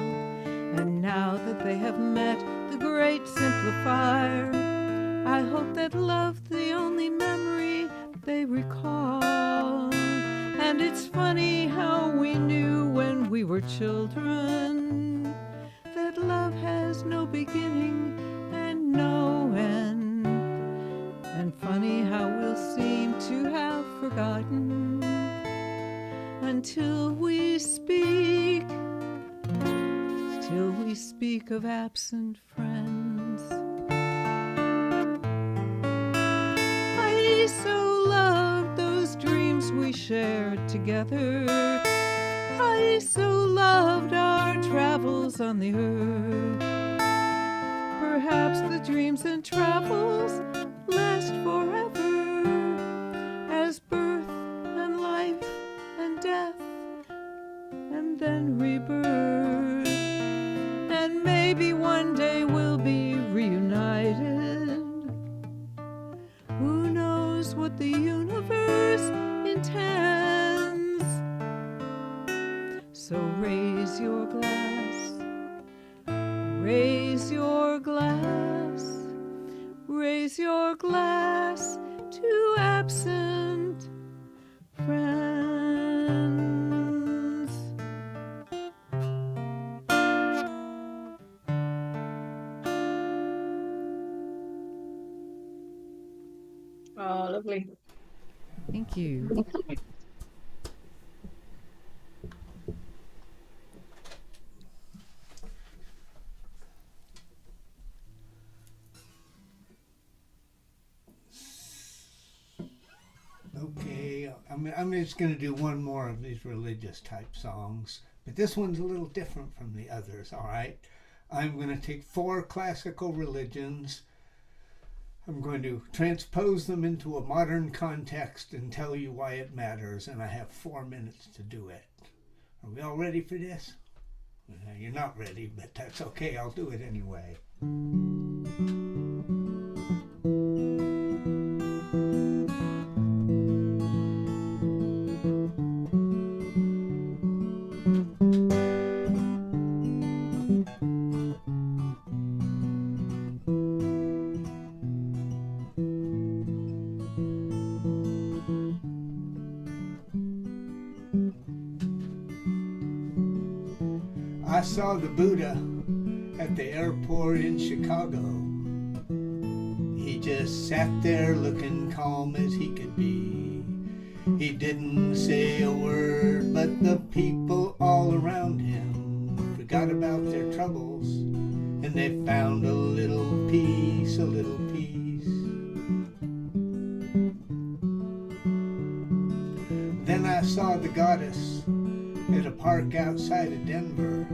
And now that they have met the great simplifier, I hope that love's the only memory they recall. And it's funny how we knew when we were children that love has no beginning and no end. And funny how we'll seem to have forgotten until we speak of absent friends. I so loved those dreams we shared together. I so loved our travels on the earth. Perhaps the dreams and travels last forever, as birth and life and death and then rebirth. And maybe one day we'll be reunited. Who knows what the universe intends? So raise your glass, raise your glass, raise your glass to absent friends. Oh, lovely. Thank you. Okay, I'm just going to do one more of these religious type songs, but this one's a little different from the others, all right? I'm going to take 4 classical religions. I'm going to transpose them into a modern context and tell you why it matters, and I have 4 minutes to do it. Are we all ready for this? You're not ready, but that's okay. I'll do it anyway. I saw the Buddha at the airport in Chicago. He just sat there looking calm as he could be. He didn't say a word, but the people all around him forgot about their troubles, and they found a little peace, a little peace. Then I saw the goddess at a park outside of Denver.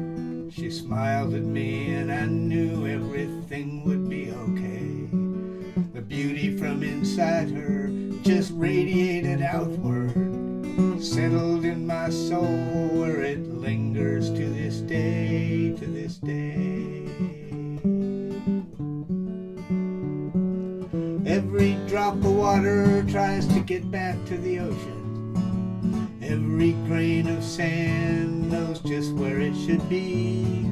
She smiled at me and I knew everything would be okay. The beauty from inside her just radiated outward, settled in my soul where it lingers to this day, to this day. Every drop of water tries to get back to the ocean. Every grain of sand knows just where it should be.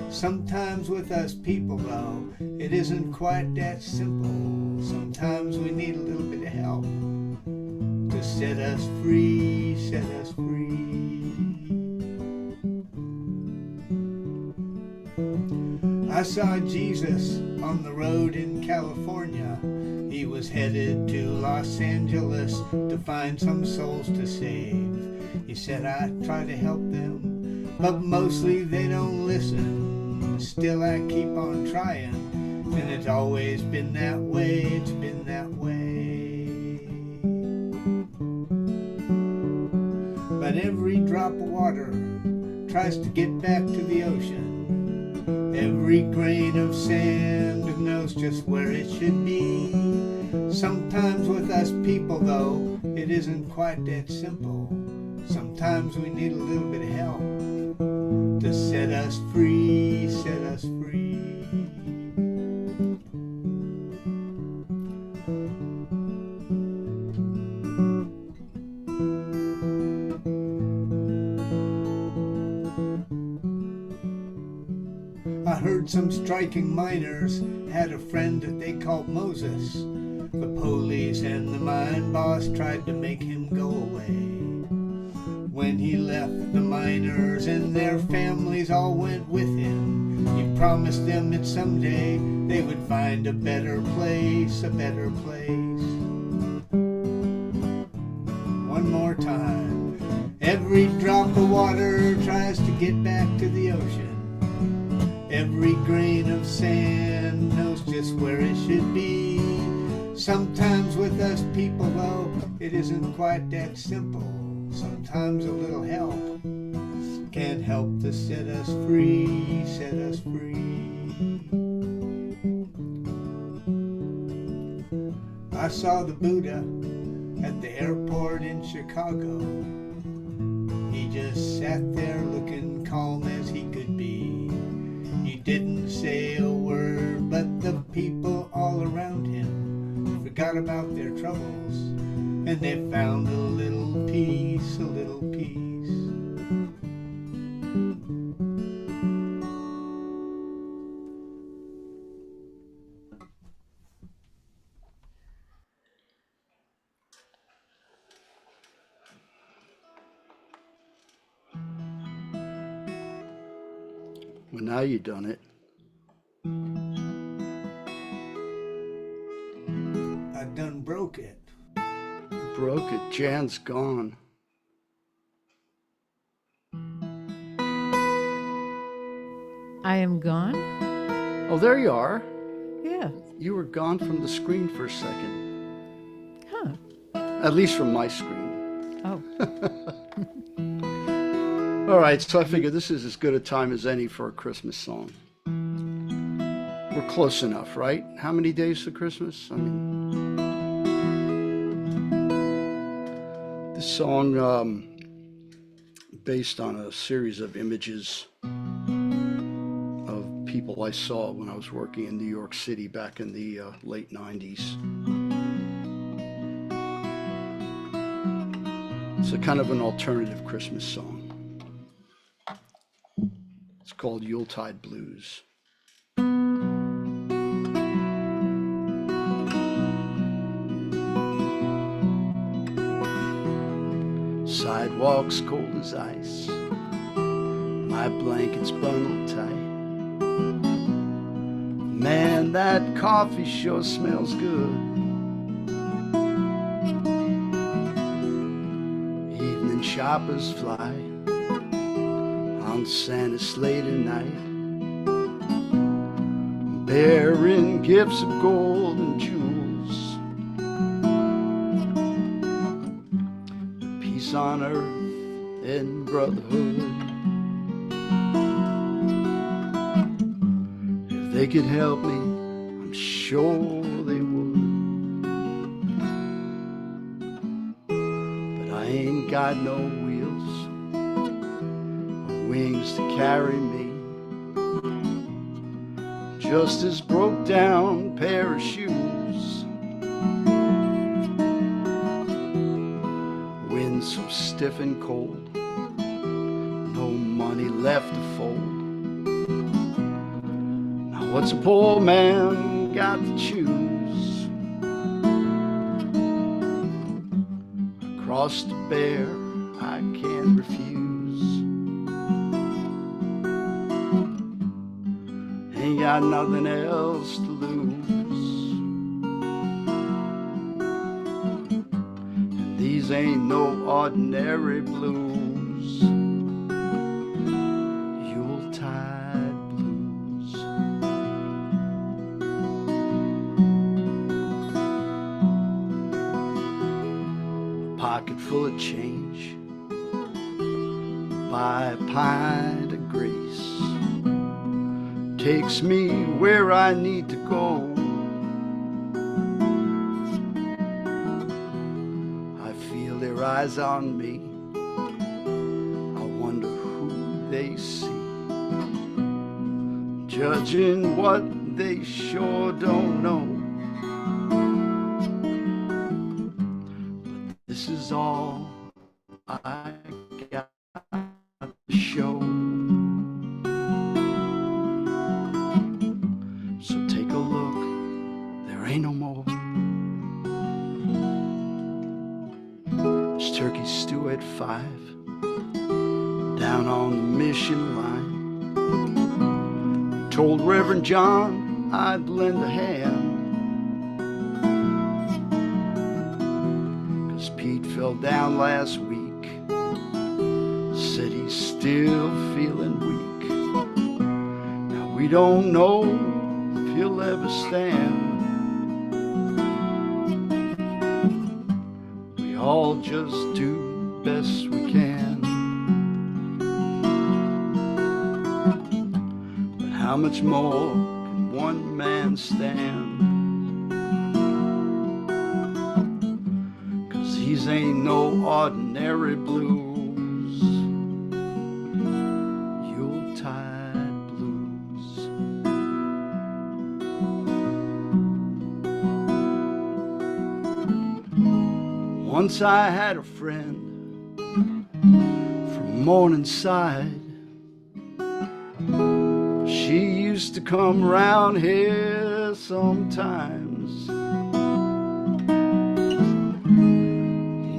Sometimes with us people, though, it isn't quite that simple. Sometimes we need a little bit of help to set us free, set us free. I saw Jesus on the road in California. He was headed to Los Angeles to find some souls to save. He said, I try to help them, but mostly they don't listen. Still I keep on trying, and it's always been that way, it's been that way. But every drop of water tries to get back to the ocean. Every grain of sand knows just where it should be. Sometimes with us people, though, it isn't quite that simple. Sometimes we need a little bit of help to set us free, set us free. I heard some striking miners had a friend that they called Moses. The police and the mine boss tried to make him go away. When he left, the miners and their families all went with him. He promised them that someday they would find a better place, a better place. One more time. Every drop of water tries to get back to the ocean. Every grain of sand knows just where it should be. Sometimes with us people, though, it isn't quite that simple. Sometimes a little help can't help to set us free, set us free. I saw the Buddha at the airport in Chicago. He just sat there looking calm as he could be. He didn't say a word, but the people all around him forgot about their troubles, and they found a little peace, a little peace. Well, now you done it. I done broke it. Broke it. Jan's gone. I am gone? Oh, there you are. Yeah. You were gone from the screen for a second. Huh. At least from my screen. Oh. All right, so I figure this is as good a time as any for a Christmas song. We're close enough, right? How many days to Christmas? I mean, this song, based on a series of images of people I saw when I was working in New York City back in the late 90s. It's a kind of an alternative Christmas song. It's called Yuletide Blues. Sidewalks cold as ice, my blanket's bundled tight. Man, that coffee sure smells good. Evening shoppers fly on Santa's sleigh tonight, bearing gifts of gold and jewels, peace on earth and brotherhood. If they could help me, I'm sure they would. But I ain't got no wheels or wings to carry me, just this broke down pair of shoes. Wind so stiff and cold, no money left to fold. Now what's a poor man got to choose? Across the bear I can't refuse. Ain't got nothing else to lose. And these ain't no ordinary blues. Yuletide blues. A pocket full of change, buy a pint of grace, takes me where I need to go. I feel their eyes on me, I wonder who they see, judging what they sure don't know. But this is all I got to show. So take a look, there ain't no more. There's turkey stew at 5, down on the mission line. Told Reverend John I'd lend a hand, 'cause Pete fell down last week, said he's still feeling weak. Now we don't know if he'll ever stand. We all just do best we can. But how much more can one man stand? 'Cause these ain't no ordinary blues. Yuletide blues. Once I had a friend from Morningside. She used to come round here sometimes.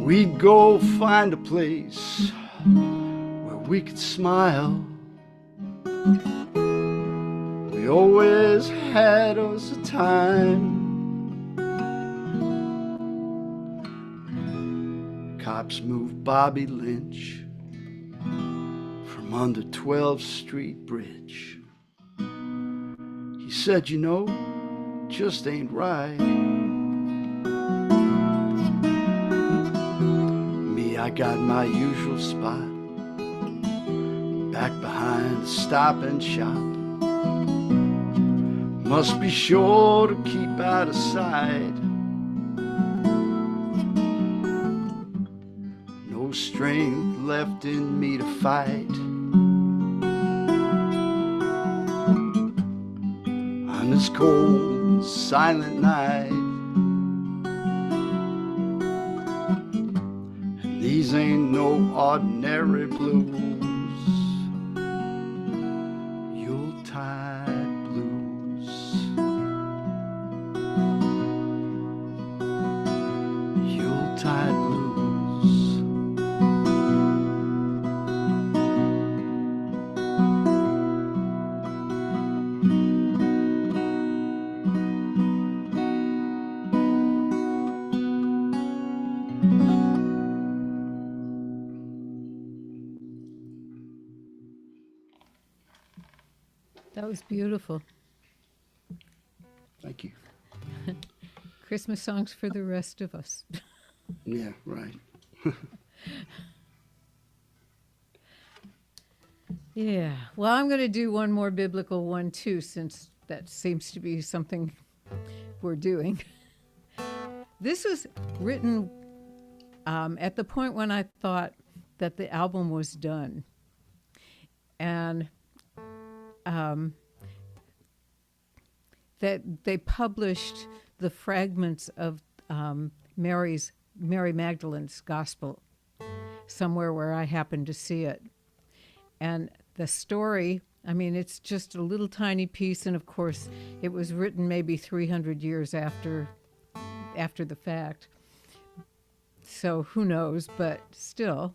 We'd go find a place where we could smile. We always had us a time. Cops moved Bobby Lynch from under 12th Street Bridge. He said, you know, just ain't right. Me, I got my usual spot, back behind the Stop and Shop. Must be sure to keep out of sight. No strength left in me to fight. On this cold, silent night, and these ain't no ordinary blues. Yuletide blues. Yuletide blues. That was beautiful. Thank you. Christmas songs for the rest of us. Yeah, right. Yeah. Well, I'm going to do one more biblical one too, since that seems to be something we're doing. This was written at the point when I thought that the album was done. And that they published the fragments of Mary Magdalene's gospel somewhere where I happened to see it. And the story, I mean, it's just a little tiny piece, and of course, it was written maybe 300 years after the fact. So who knows, but still,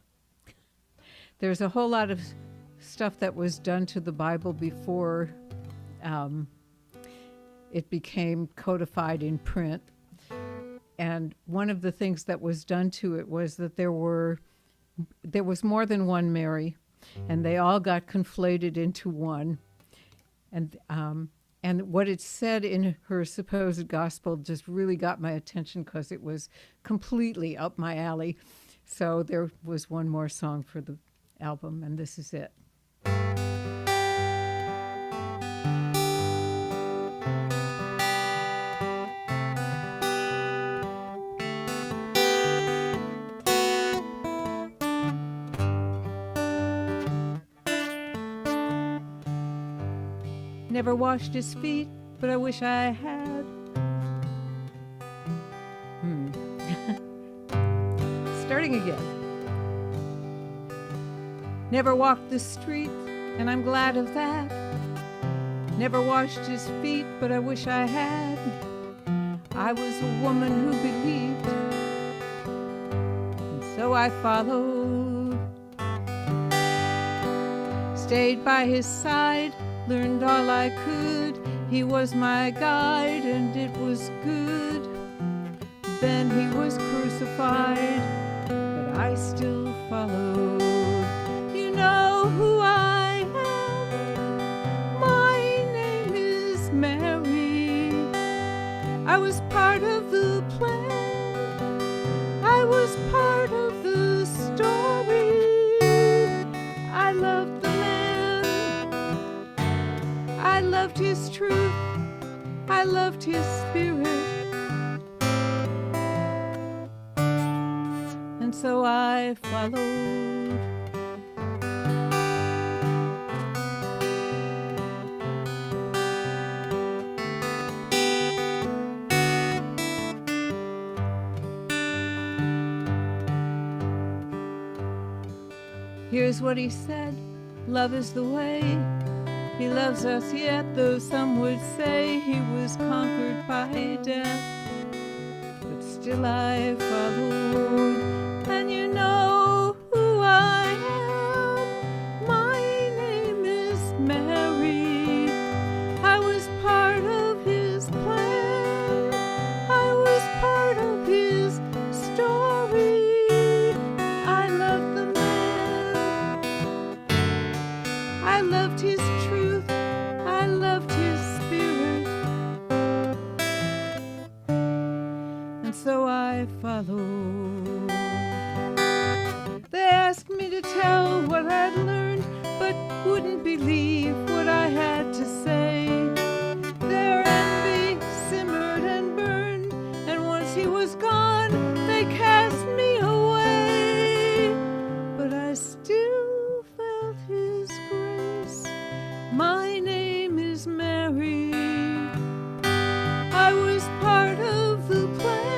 there's a whole lot of stuff that was done to the Bible before it became codified in print. And one of the things that was done to it was that there was more than one Mary, and they all got conflated into one. And what it said in her supposed gospel just really got my attention because it was completely up my alley. So there was one more song for the album, and this is it. Never washed his feet, but I wish I had. Starting again. Never walked the street, and I'm glad of that. Never washed his feet, but I wish I had. I was a woman who believed, and so I followed. Stayed by his side, learned all I could. He was my guide, and it was good. Then he was crucified, but I still followed. You know who I am. My name is Mary. I was part of the plan. I was part of the story. I loved the man. I loved his truth. I loved his spirit. And so I followed. Here's what he said: love is the way. He loves us yet, though some would say he was conquered by death. But still I followed. And you know who I am. My name is Mary. I was part of his plan. I was part of his story. I loved the man. I loved his truth. I loved his spirit. And so I followed. They asked me to tell what I'd learned, but wouldn't believe what I had to say. Their envy simmered and burned, and once he was gone, they cast me away. But I still felt his grace. My name is Mary. I was part of the plan.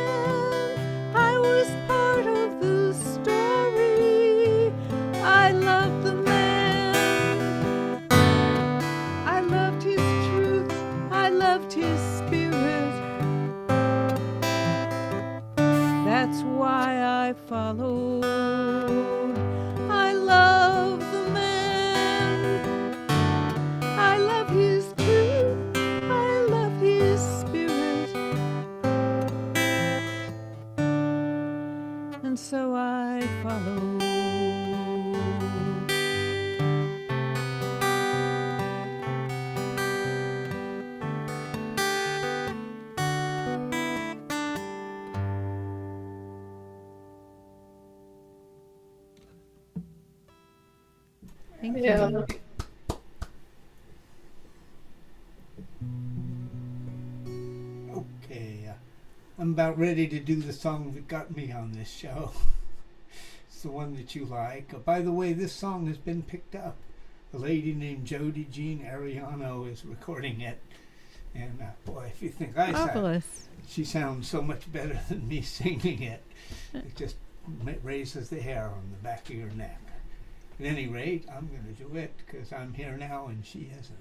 I was part of the story. I loved the man. I loved his truth. I loved his spirit. That's why I followed. I love the man. I love his truth. I love his spirit. And so I followed. Thank Yeah. you. Okay, I'm about ready to do the song that got me on this show. It's the one that you like. By the way, this song has been picked up. A lady named Jody Jean Ariano is recording it. And boy, if you think Marvelous. she sounds so much better than me singing it. It just raises the hair on the back of your neck. At any rate, I'm going to do it because I'm here now and she isn't.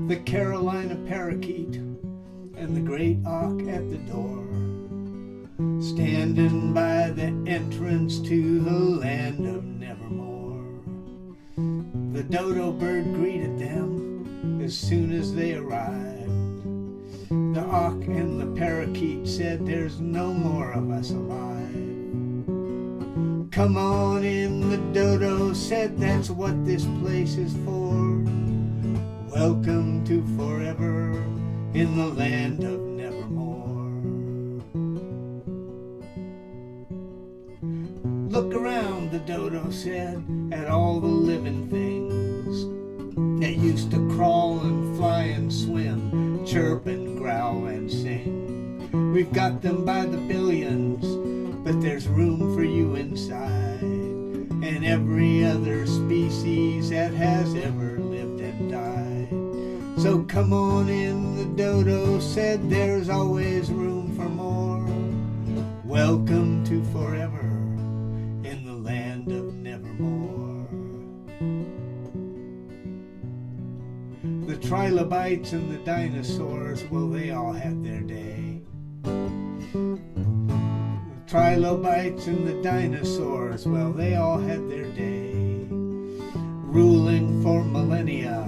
The Carolina parakeet and the great auk at the door, standing by the entrance to the land of nevermore. The dodo bird greeted them as soon as they arrived. The auk and the parakeet said, "There's no more of us alive." "Come on in," the dodo said, "that's what this place is for. Welcome to forever in the land of nevermore." "Look around," the dodo said, "at all the living things that used to crawl and fly and swim, chirp and growl and sing. We've got them by the billions, but there's room for you inside, and every other species that has ever lived and died. So come on in," the dodo said, "there's always room for more. Welcome to forever in the land of nevermore." The trilobites and the dinosaurs, well, they all had their day. The trilobites and the dinosaurs, well, they all had their day, ruling for millennia,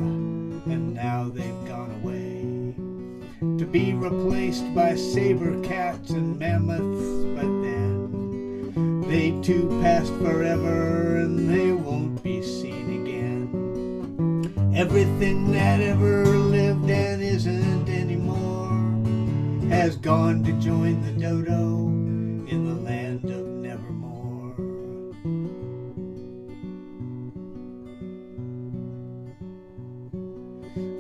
and now they've gone away to be replaced by saber cats and mammoths. But then they too passed forever, and they won't be seen again. Everything that ever lived and isn't anymore has gone to join the dodo in the land of nevermore.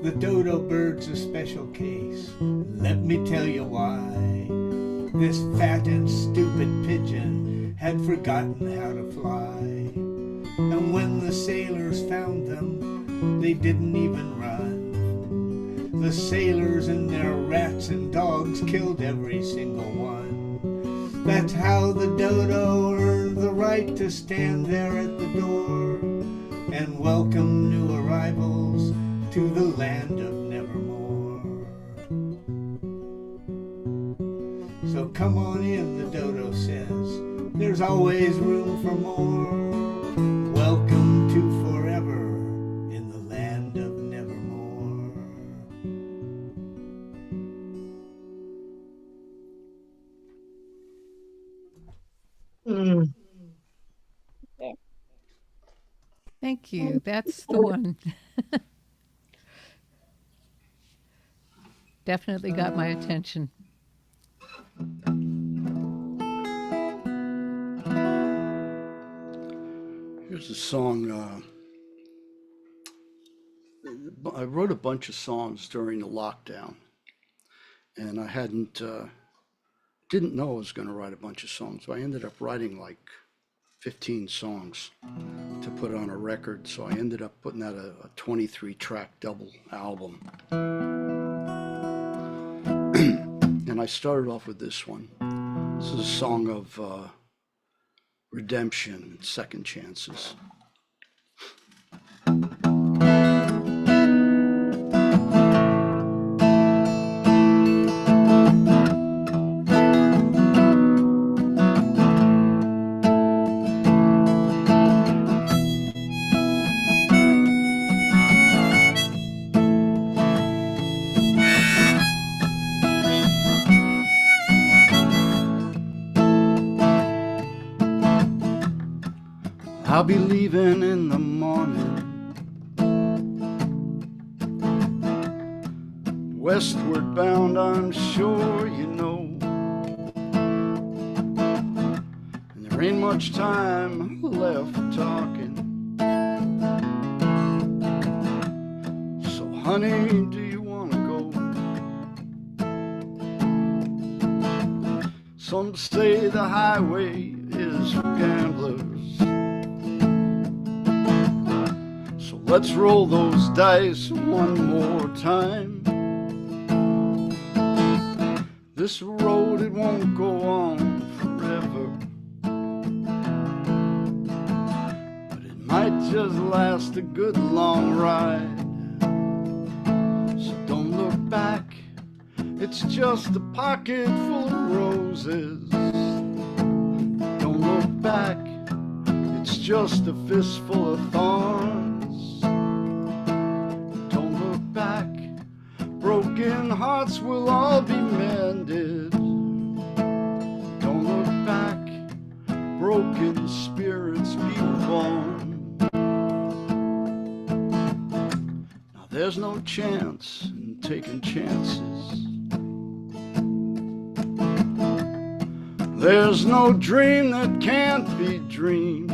The dodo bird's a special case. Let me tell you why. This fat and stupid pigeon had forgotten how to fly. And when the sailors found them, they didn't even run. The sailors and their rats and dogs killed every single one. That's how the dodo earned the right to stand there at the door and welcome new arrivals to the land of nevermore. So come on in, the dodo says, there's always room for more. Welcome to forever in the land of nevermore. Mm. Yeah. Thank you. That's the one. Definitely got my attention. Here's a song. I wrote a bunch of songs during the lockdown, and I didn't know I was going to write a bunch of songs. So I ended up writing like 15 songs to put on a record. So I ended up putting out a 23-track double album. And I started off with this one. This is a song of redemption and second chances. I'll be leaving in the morning, westward bound, I'm sure you know. And there ain't much time left for talking. So honey, do you want to go? Some say the highway is for gamblers, so let's roll those dice one more time. This road, it won't go on forever, but it might just last a good long ride. So don't look back, it's just a pocket full of roses. Don't look back, it's just a fistful of thorns. Don't look back, broken hearts will all be mended. Don't look back, broken spirits be reborn. Now there's no chance in taking chances. There's no dream that can't be dreamed.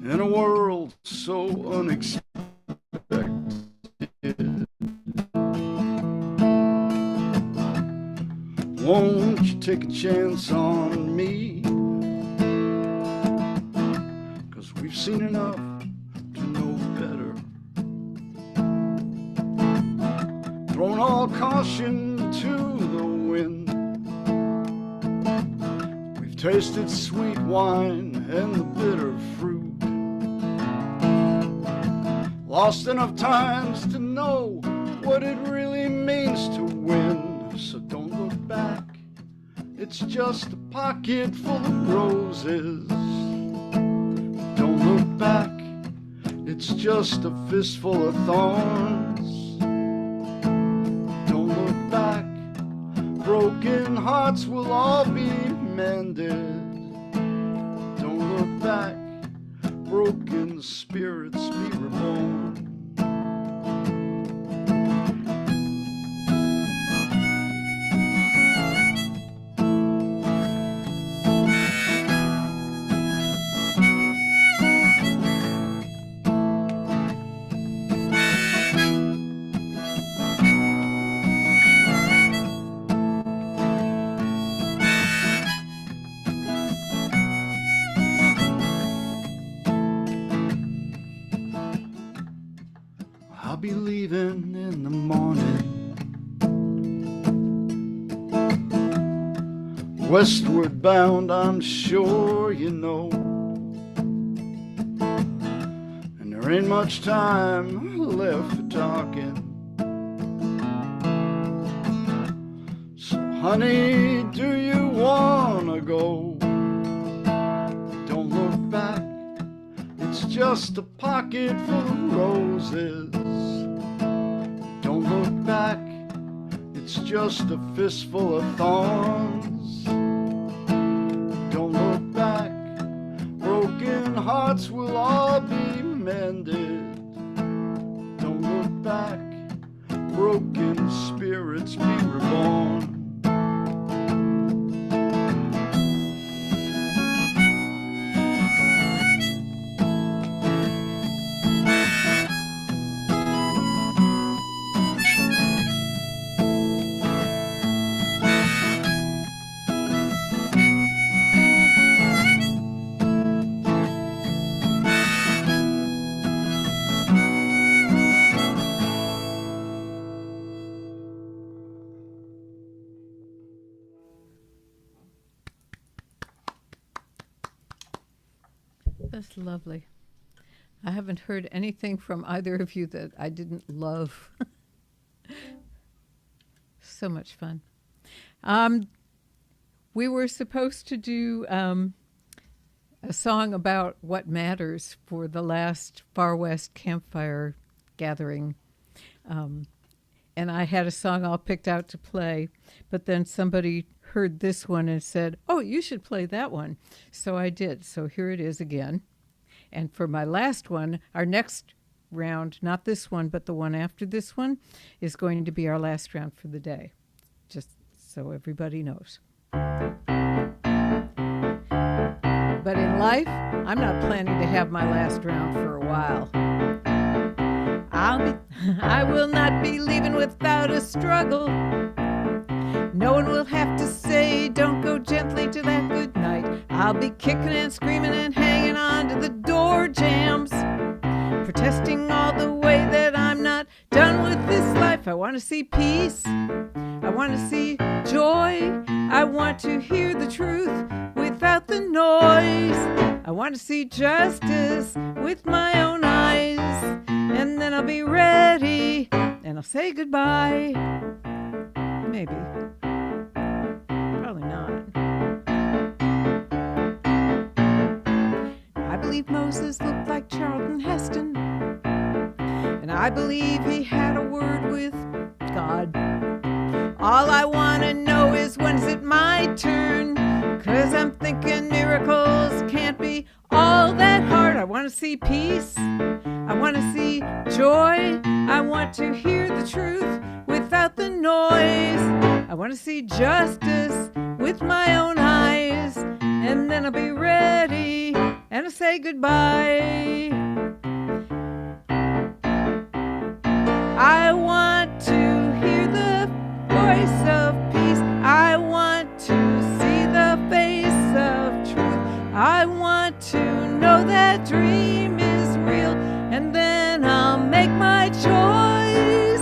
In a world so unexpected, won't you take a chance on me? 'Cause we've seen enough to know better. Thrown all caution to the wind. We've tasted sweet wine and the bitter fruit. Lost enough times to know what it really means to win. So don't look back, it's just a pocket full of roses. Don't look back, it's just a fistful of thorns. Don't look back, broken hearts will all be mended. Don't look back, broken spirits be reborn. I'll be leaving in the morning, westward bound, I'm sure you know. And there ain't much time left for talking. So honey, do you wanna go? Don't look back, it's just a pocket full of roses. Don't look back, it's just a fistful of thorns. Don't look back, broken hearts will all be mended. Don't look back, broken spirits be reborn. That's lovely. I haven't heard anything from either of you that I didn't love. So much fun. We were supposed to do a song about what matters for the last Far West campfire gathering. And I had a song all picked out to play, but then somebody heard this one and said, "Oh, you should play that one." So I did. So here it is again. And for my last one, our next round, not this one, but the one after this one, is going to be our last round for the day. Just so everybody knows. But in life, I'm not planning to have my last round for a while. I will not be leaving without a struggle. No one will have to say, "Don't go gently to that good night." I'll be kicking and screaming and hanging on to the door jambs, protesting all the way that I'm not done with this life. I want to see peace. I want to see joy. I want to hear the truth without the noise. I want to see justice with my own eyes. And then I'll be ready and I'll say goodbye. Maybe. Probably not. I believe Moses looked like Charlton Heston. And I believe he had a word with God. All I want to know is, when's it my turn? 'Cause I'm thinking miracles can't be all that hard. I want to see peace. I want to see joy. I want to hear the truth without the noise. I want to see justice with my own eyes. And then I'll be ready and I'll say goodbye. I want to hear the voice of peace. I want to see the face of truth. I want to know that dream is real, and then I'll make my choice.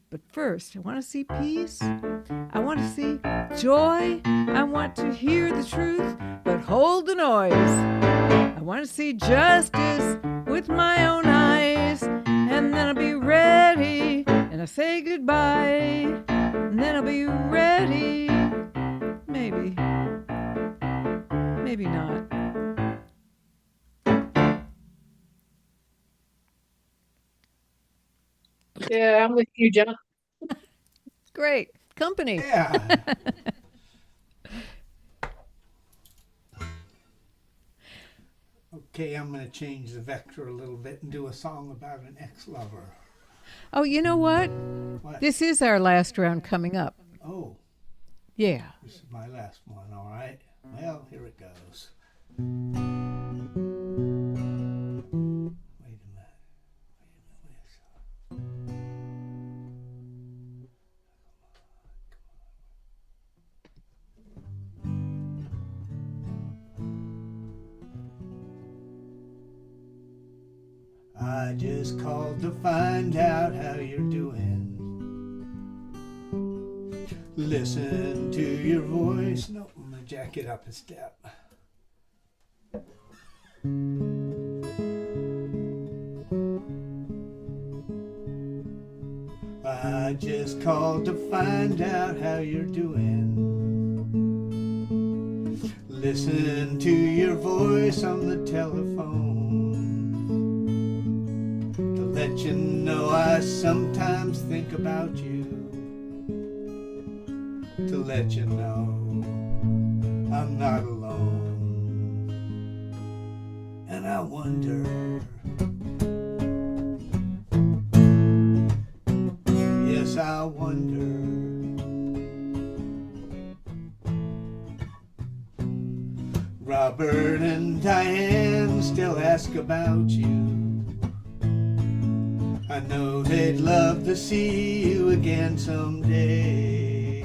But first, I want to see peace. I want to see joy. I want to hear the truth, but hold the noise. I want to see justice with my own eyes, and then I'll be ready, and I'll say goodbye, and then I'll be ready. Maybe. Maybe not. Yeah, I'm with you, John. Great. Company. Yeah. Okay, I'm going to change the vector a little bit and do a song about an ex-lover. Oh, you know what? What? This is our last round coming up. Oh, Yeah. this is my last one, all right. Well, here it goes. Wait a minute. I just called to find out how you're doing. Listen to your voice. No, I'm gonna jack it up a step. I just called to find out how you're doing. Listen to your voice on the telephone, to let you know I sometimes think about you, to let you know I'm not alone. And I wonder, yes, I wonder, Robert and Diane still ask about you. I know they'd love to see you again someday.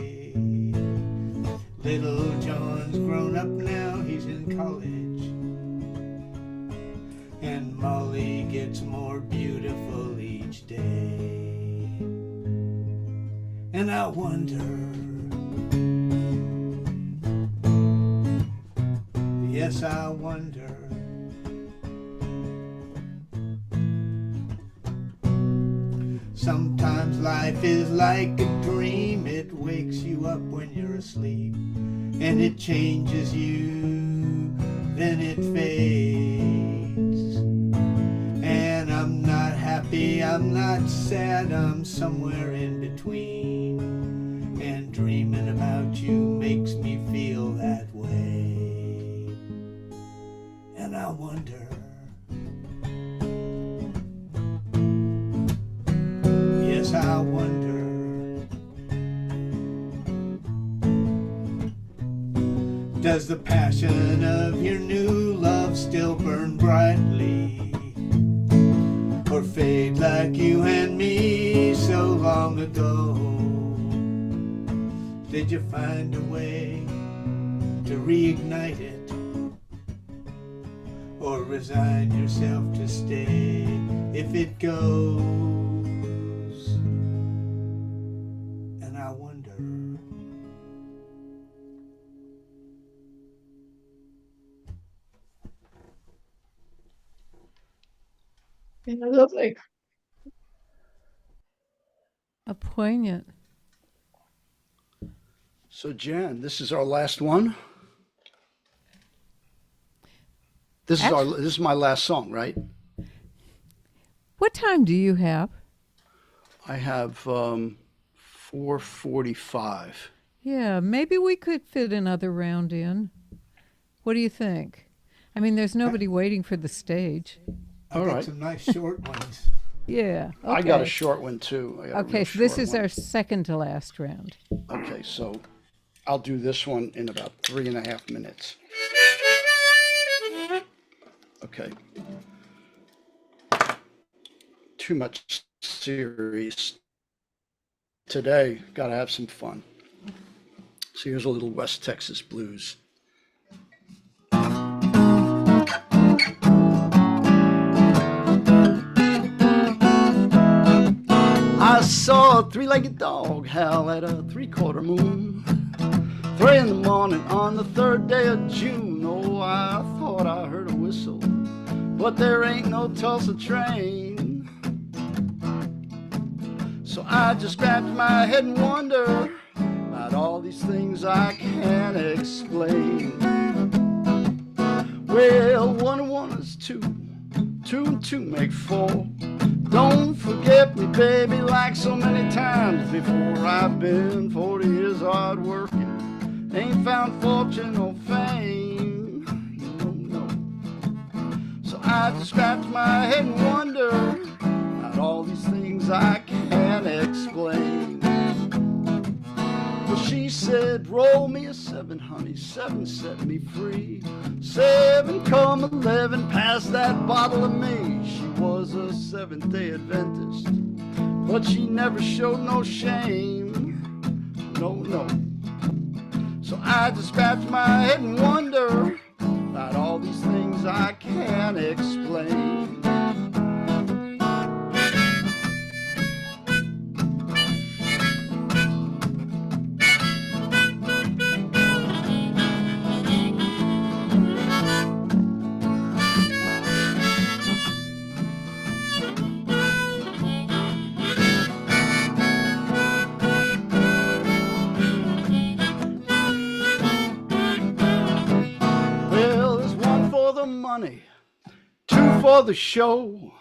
Little John's grown up now, he's in college, and Molly gets more beautiful each day. And I wonder, yes, I wonder, sometimes life is like a dream. It wakes you up when you're asleep, and it changes you, then it fades. And I'm not happy, I'm not sad, I'm somewhere in between. And Dreaming about you makes me feel that way. And I wonder, yes, I wonder, does the passion of your new love still burn brightly, or fade like you and me so long ago? Did you find a way to reignite it, or resign yourself to stay if it goes? And I wonder, Yeah, lovely. A poignant. So Jan, this is our last one. This is my last song, right? What time do you have? I have 4:45. Yeah, maybe we could fit another round in. What do you think? I mean, there's nobody waiting for the stage. I All got right. some nice short ones. Yeah. Okay. I got a short one too. I got a Okay, real so this short is one. our second to last round. Okay, so I'll do this one in about 3.5 minutes. Okay. Too much series today. Got to have some fun. So here's a little West Texas blues. I saw a three-legged dog howl at a three-quarter moon. 3 in the morning on the 3rd day of June. Oh, I thought I heard a whistle, but there ain't no Tulsa train. So I just scratch my head and wonder about all these things I can't explain. Well, 1 and 1 is 2, 2 and 2 make 4. Don't forget me, baby, like so many times before. I've been 40 years hard working, ain't found fortune or fame, no, no. So I just scratch my head and wonder about all these things I can't explain. Well, she said, roll me a 7, honey, 7 set me free. 7 come 11, pass that bottle of me. She was a Seventh-day Adventist, but she never showed no shame, no, no. So I just scratch my head and wonder about all these things I can't explain. Well, there's 1 for the money, 2 for the show.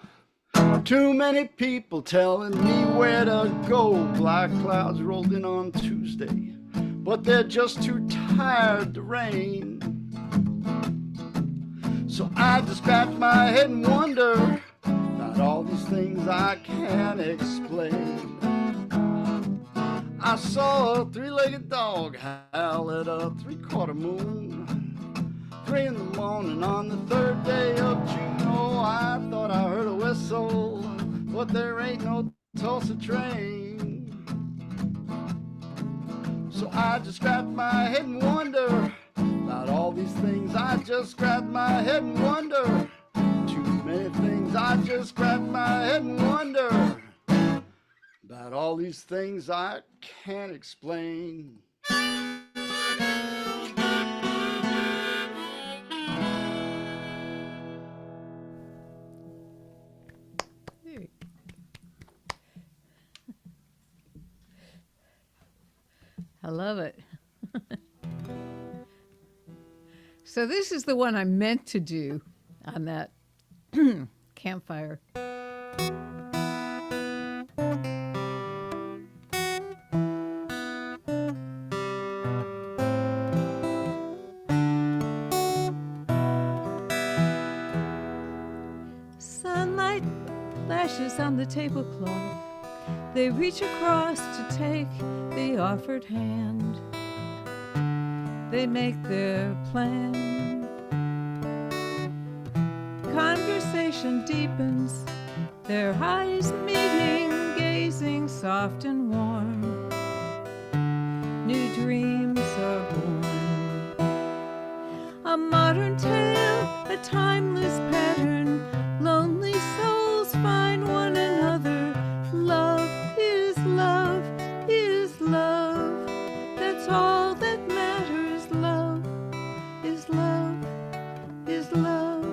Too many people telling me where to go. Black clouds rolled in on Tuesday, but they're just too tired to rain. So I just scratch my head and wonder about all these things I can't explain. I saw a three-legged dog howl at a three-quarter moon. 3 in the morning on the 3rd day of June. Oh, I thought I heard a whistle, but there ain't no Tulsa train. So I just scratch my head and wonder about all these things. I just scratch my head and wonder. Too many things. I just scratch my head and wonder about all these things I can't explain. I love it. So this is the one I meant to do on that campfire. fingers on the tablecloth. They reach across to take the offered hand. They make their plan. Conversation deepens, their eyes meeting, gazing soft and warm. New dreams are born. A modern tale, a timeless pattern. Lonely souls find one another. Love is love is love. That's all that matters. Love is love is love.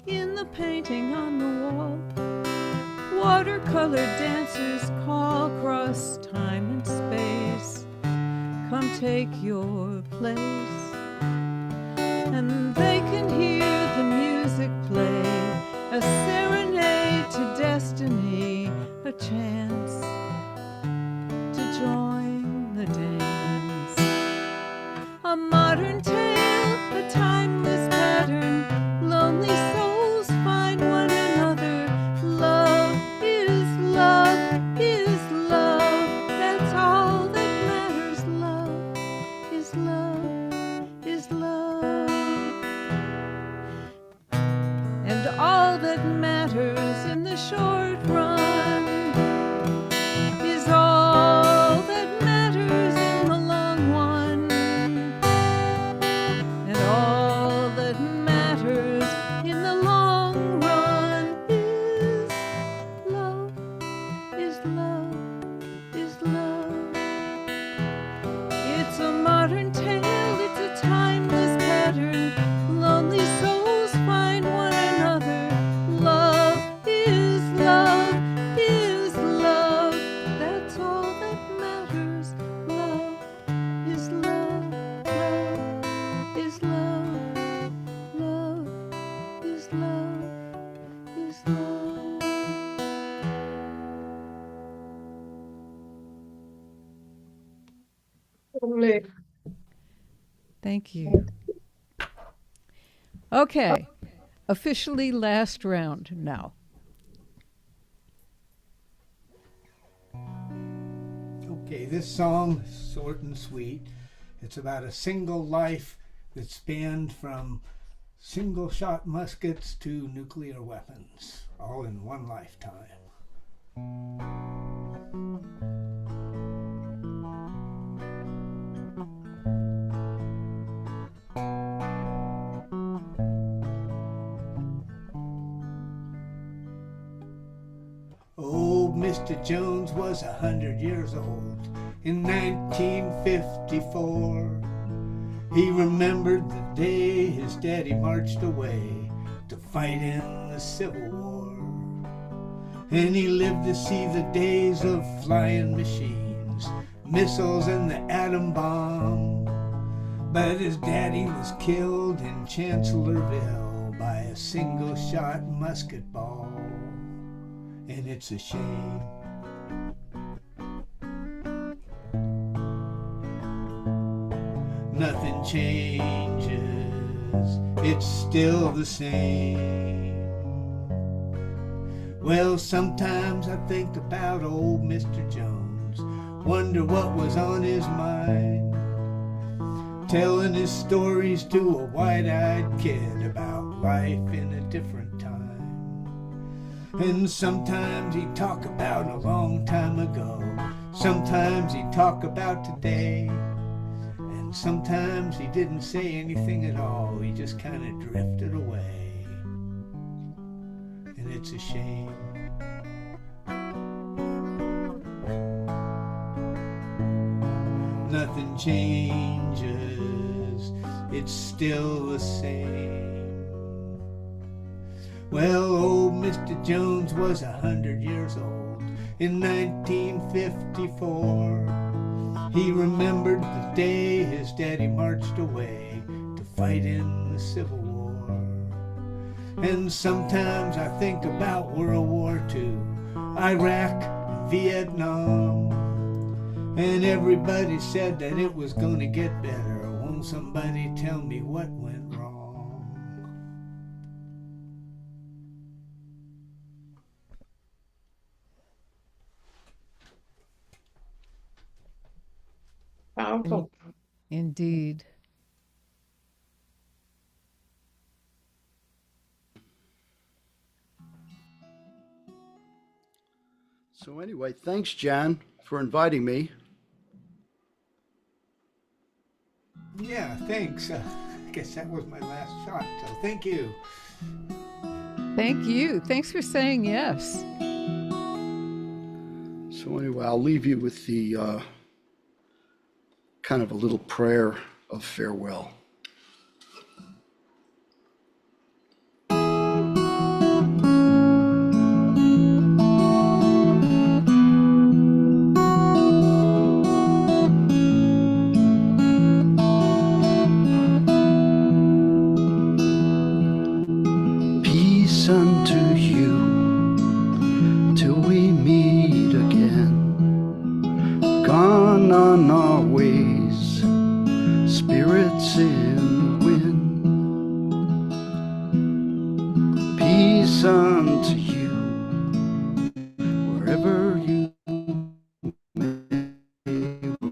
In the painting on the wall, watercolor dancers call across time and space. Come take your place. And they can hear the music play, a serenade to destiny, a chance to join the dance. A modern tale, a timeless pattern. Lonely souls find one another. Love is love is love. That's all that matters. Love is love is love. And all that matters in the short run is all that matters in the long one. And all that matters in the long run is love is love is love. It's a modern tale, it's a timeless pattern. Lonely souls find one another. Love is love is love. That's all that matters. Love is love. Love is love. Love is love is love. Lovely. Thank you. Okay, officially last round now. Okay, this song is short and sweet. It's about a single life that spanned from single shot muskets to nuclear weapons, all in one lifetime. Old Mr. Jones was 100 years old in 1954. He remembered the day his daddy marched away to fight in the Civil War. And he lived to see the days of flying machines, missiles and the atom bomb. But his daddy was killed in Chancellorsville by a single-shot musket ball. And it's a shame. Nothing changes, it's still the same. Well, sometimes I think about old Mr. Jones, wonder what was on his mind, telling his stories to a wide-eyed kid about life in a different time. And sometimes he'd talk about a long time ago, sometimes he'd talk about today, and sometimes he didn't say anything at all, he just kind of drifted away. And it's a shame. Nothing changes, it's still the same. Well, old Mr. Jones was 100 years old in 1954. He remembered the day his daddy marched away to fight in the Civil War. And sometimes I think about World War II, Iraq, Vietnam. And everybody said that it was gonna get better. Won't somebody tell me what went wrong? Powerful. Indeed. So anyway, thanks, Jan, for inviting me. Yeah, thanks. I guess that was my last shot, so thank you. Thank you. Thanks for saying yes. So anyway, I'll leave you with the kind of a little prayer of farewell. Peace unto you till we meet again. Gone on our ways, spirits in the wind. Peace unto you wherever you may roam.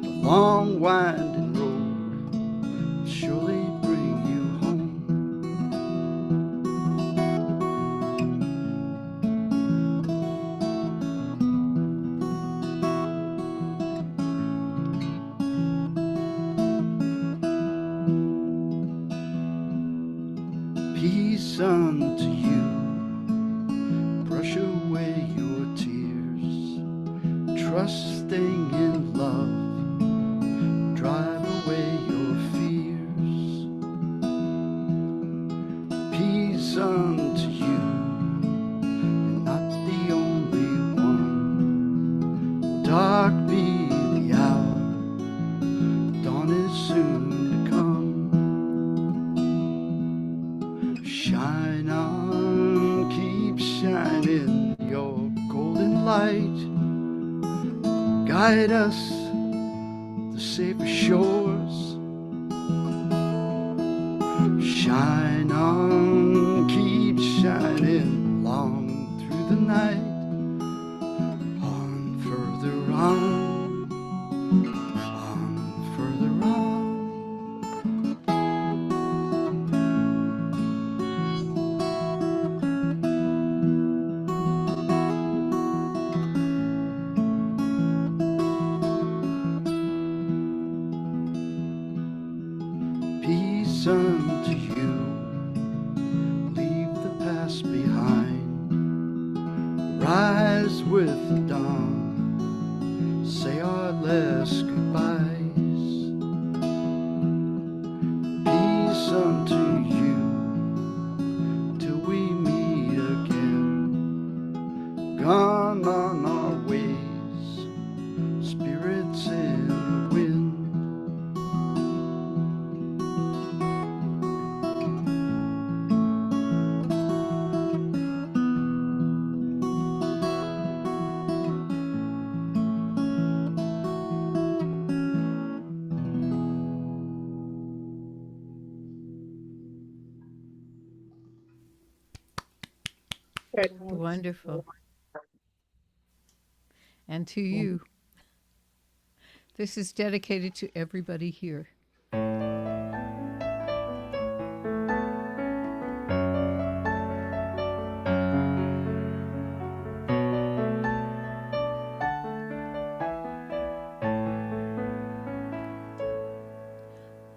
The long winding road will surely bring you home. Peace unto you, brush away your tears, trusting in love, drive away your fears. Peace unto you, you're not the only one. Dark be the hour, dawn is soon to come. Shine on, keep shining your golden light. Guide us to safer shores. Shine on, keep shining long through the night. On, further on, further on. Peace unto you, leave the past behind. Rise with the dawn, say our last goodbyes. Peace unto you, till we meet again. Gone on our ways, spirits in the wind. Good. Wonderful. And to you, this is dedicated to everybody here.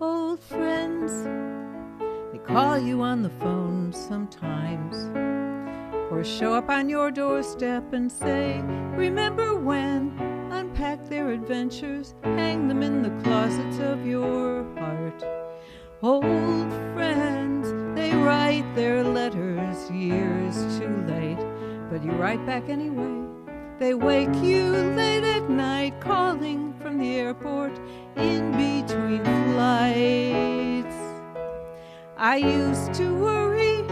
Old friends, they call you on the phone sometimes, or show up on your doorstep and say, remember when? Unpack their adventures, hang them in the closets of your heart. Old friends, they write their letters years too late, but you write back anyway. They wake you late at night, calling from the airport in between flights. I I used to worry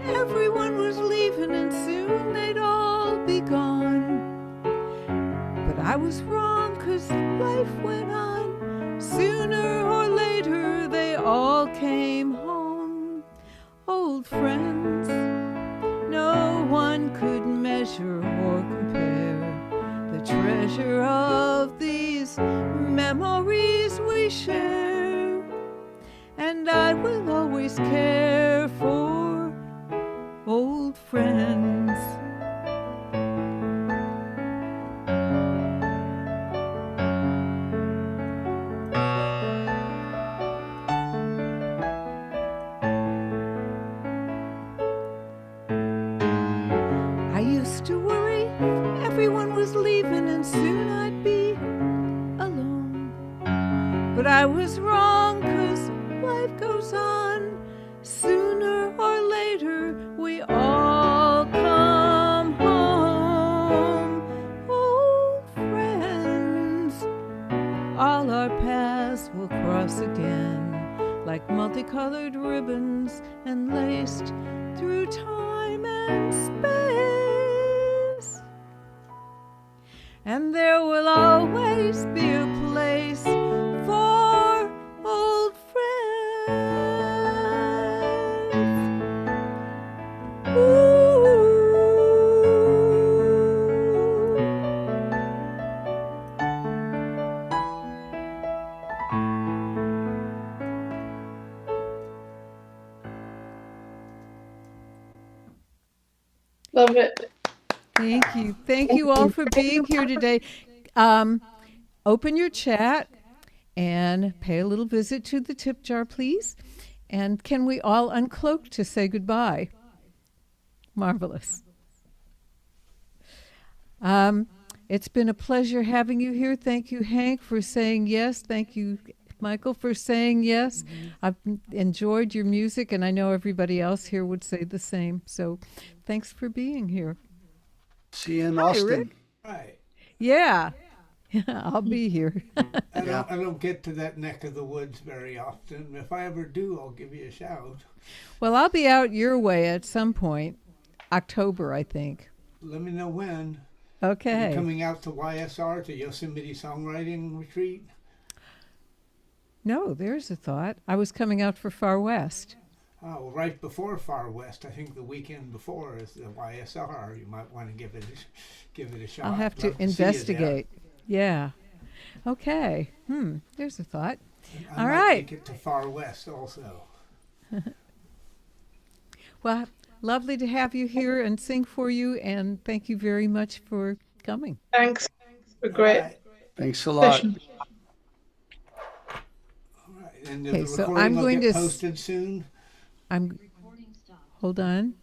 everyone was leaving and soon they'd all be gone. But I was wrong, 'cause life went on. Sooner or later they all came home. Old friends, no one could measure or compare the treasure of these memories we share. And I will always care for old friends. I used to worry everyone was leaving and soon I'd be alone. But I was wrong, 'cause life goes on. Sooner or later we all come home. Old friends, all our paths will cross again, like multicolored ribbons and laced through time and space. And there will always be a place for old friends. Ooh. Love it. Thank you. Thank you all for being here today. Open your chat and pay a little visit to the tip jar, please. And can we all uncloak to say goodbye? Marvelous. It's been a pleasure having you here. Thank you, Hank, for saying yes. Thank you, Michael, for saying yes. I've enjoyed your music, and I know everybody else here would say the same. So thanks for being here. See you in Hi, Austin. Rick. Right. Yeah. I'll be here. I don't get to that neck of the woods very often. If I ever do, I'll give you a shout. Well, I'll be out your way at some point. October, I think. Let me know when. Are you Okay. coming out to YSR, to Yosemite Songwriting Retreat? No, there's a thought. I was coming out for Far West. Oh, well, right before Far West. I think the weekend before is the YSR. You might want to give it a shot. I'll have to Love see you there. investigate. Yeah. Okay. There's a thought. I All might right. make it to Far West also. Well, lovely to have you here and sing for you, and thank you very much for coming. Thanks. We're great. All right. Thanks a lot. Session. All right. And Okay, the so recording I'm will going get to posted soon. Hold on.